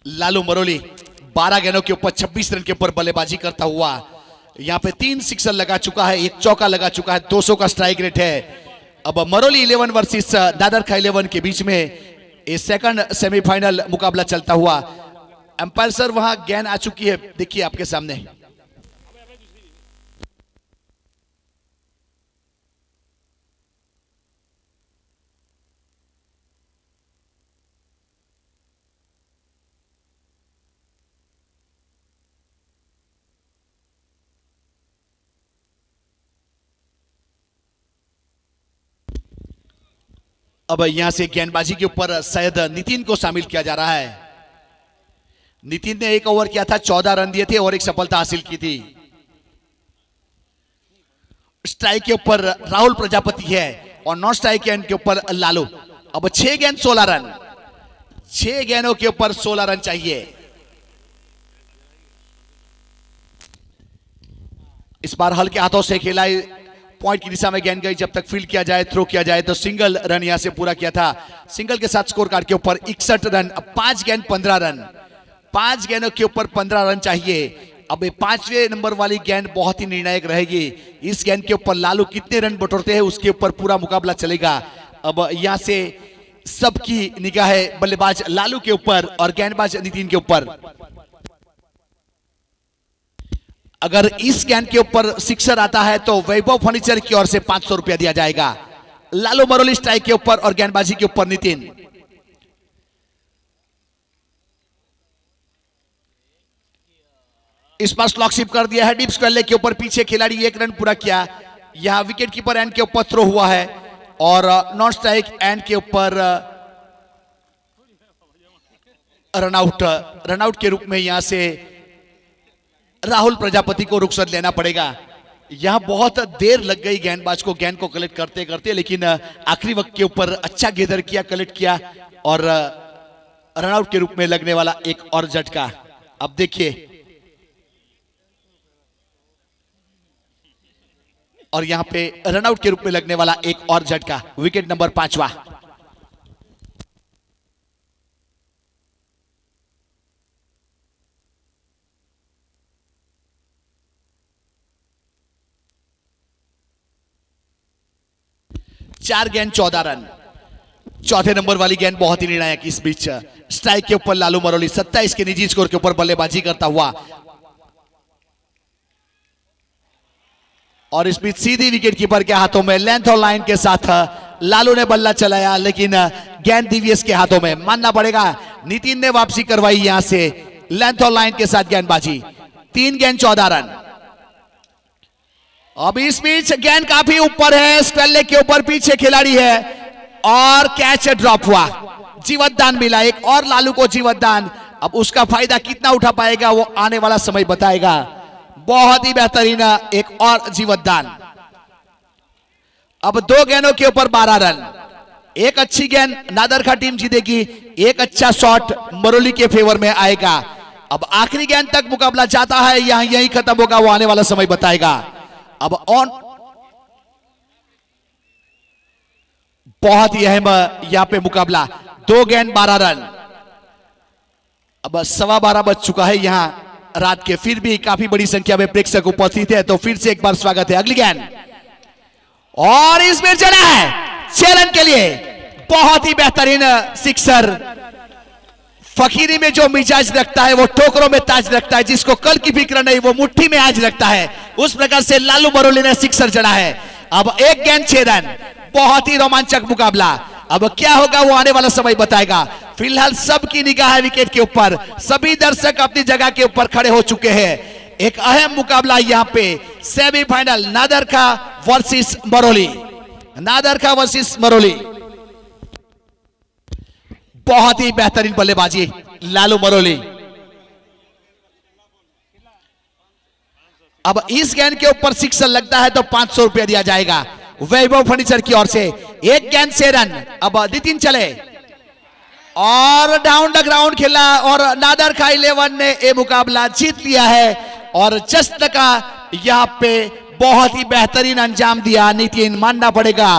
[SPEAKER 1] लालू मरोली 12 गेंदों के ऊपर 26 रन के ऊपर बल्लेबाजी करता हुआ यहां पे 3 सिक्सर लगा चुका है, 1 चौका लगा चुका है, 200 का स्ट्राइक रेट है। अब मरोली 11 वर्सेस दादरखा 11 के बीच में ये सेकंड सेमीफाइनल मुकाबला चलता हुआ। अंपायर सर वहां गेंद आ चुकी है, देखिए आपके सामने। अब यहां से गेंदबाजी के ऊपर शायद नितिन को शामिल किया जा रहा है। नितिन ने 1 ओवर किया था, 14 रन दिए थे और 1 सफलता हासिल की थी। स्ट्राइक के ऊपर राहुल प्रजापति है और नॉन स्ट्राइक गेंद के ऊपर लालू। अब 6 गेंद 16 रन, 6 गेंदों के ऊपर 16 रन चाहिए। इस बार हल्के हाथों से खेला, पॉइंट की दिशा में गेंद गई, जब तक फील्ड किया जाए, थ्रो किया जाए तो सिंगल रन यहां से पूरा किया था। सिंगल के साथ स्कोर कार्ड के ऊपर 61 रन। अब 5 गेंद 15 रन, 5 गेंदों के ऊपर 15 रन चाहिए। अब 5वें नंबर वाली गेंद बहुत ही निर्णायक रहेगी। इस गेंद के ऊपर लालू कितने रन बटोरते हैं उसके ऊपर पूरा मुकाबला चलेगा। अब यहां से सबकी निगाह है बल्लेबाज लालू के ऊपर और गेंदबाज नितिन के ऊपर। अगर इस गेंद के ऊपर सिक्सर आता है तो वैभव फर्नीचर की ओर से 500 रुपया दिया जाएगा। लालू मरोली स्ट्राइक के ऊपर और गेंदबाजी के ऊपर नितिन। इस पर स्लॉकशिप कर दिया है डीप स्क्वायर के ऊपर, पीछे खिलाड़ी 1 रन पूरा किया। यहां विकेट कीपर एंड के ऊपर थ्रो हुआ है और नॉन स्ट्राइक एंड के ऊपर रनआउट के रूप में यहां से राहुल प्रजापति को रुखसत लेना पड़ेगा। यहां बहुत देर लग गई गेंदबाज को गेंद को कलेक्ट करते करते, लेकिन आखिरी वक्त के ऊपर अच्छा गेदर किया, कलेक्ट किया और रनआउट के रूप में लगने वाला एक और झटका। अब देखिए, और यहां पे रनआउट के रूप में लगने वाला एक और झटका, विकेट नंबर 5वां। चार गेंद 14 रन, चौथे नंबर वाली गेंद बहुत ही निर्णायक। इस बीच स्ट्राइक के ऊपर लालू मरोली 27 के निजी स्कोर के ऊपर बल्लेबाजी करता हुआ और इस बीच सीधी विकेट कीपर के हाथों में लेंथ और लाइन के साथ लालू ने बल्ला चलाया, लेकिन गेंद डीवीएस के हाथों में। मानना पड़ेगा नितिन ने वापसी करवाई यहां से लेंथ और लाइन के साथ गेंदबाजी। 3 गेंद 14 रन। अब इस बीच गेंद काफी ऊपर है, स्क्वेल के ऊपर पीछे खिलाड़ी है और कैच ड्रॉप हुआ। जीवतदान मिला, एक और लालू को जीवतदान। अब उसका फायदा कितना उठा पाएगा वो आने वाला समय बताएगा। बहुत ही बेहतरीन एक और जीवतदान। अब 2 गेंदों के ऊपर 12 रन। एक अच्छी गेंद नादरखा टीम जीतेगी, एक अच्छा शॉट मरोली के फेवर में आएगा। अब आखिरी गेंद तक मुकाबला जाता है, यहीं खत्म होगा वो आने वाला समय बताएगा। अब ऑन बहुत ही अहम यहां पे मुकाबला, 2 गेंद 12 रन। अब 12:15 बज चुका है यहां रात के, फिर भी काफी बड़ी संख्या में प्रेक्षक उपस्थित है, तो फिर से एक बार स्वागत है। अगली गेंद और इस बीच चला है 6 रन के लिए। बहुत ही बेहतरीन सिक्सर, फकीरी में जो मिजाज रखता है वो ठोकरों में ताज रखता है, जिसको कल की फिक्र नहीं वो मुट्ठी में आज रखता है। उस प्रकार से लालू मरोली ने सिक्सर जड़ा है। अब एक गेंद 6 रन, बहुत ही रोमांचक मुकाबला। अब क्या होगा वो आने वाला समय बताएगा। फिलहाल सबकी निगाह है विकेट के ऊपर, सभी दर्शक अपनी जगह के ऊपर खड़े हो चुके हैं। एक अहम मुकाबला यहाँ पे semifinal नादरखा versus Maroli, नादरखा versus Maroli. बहुत ही बेहतरीन बल्लेबाजी लालू मरोली। अब इस गेंद के ऊपर सिक्सर लगता है तो 500 रुपया दिया जाएगा वैभव फर्नीचर की ओर से। एक गेंद 6 रन। अब नितिन चले और डाउन द ग्राउंड खेला और नादरखा 11 ने यह मुकाबला जीत लिया है और जश्न का यहां पे बहुत ही बेहतरीन अंजाम दिया नितिन, मानना पड़ेगा।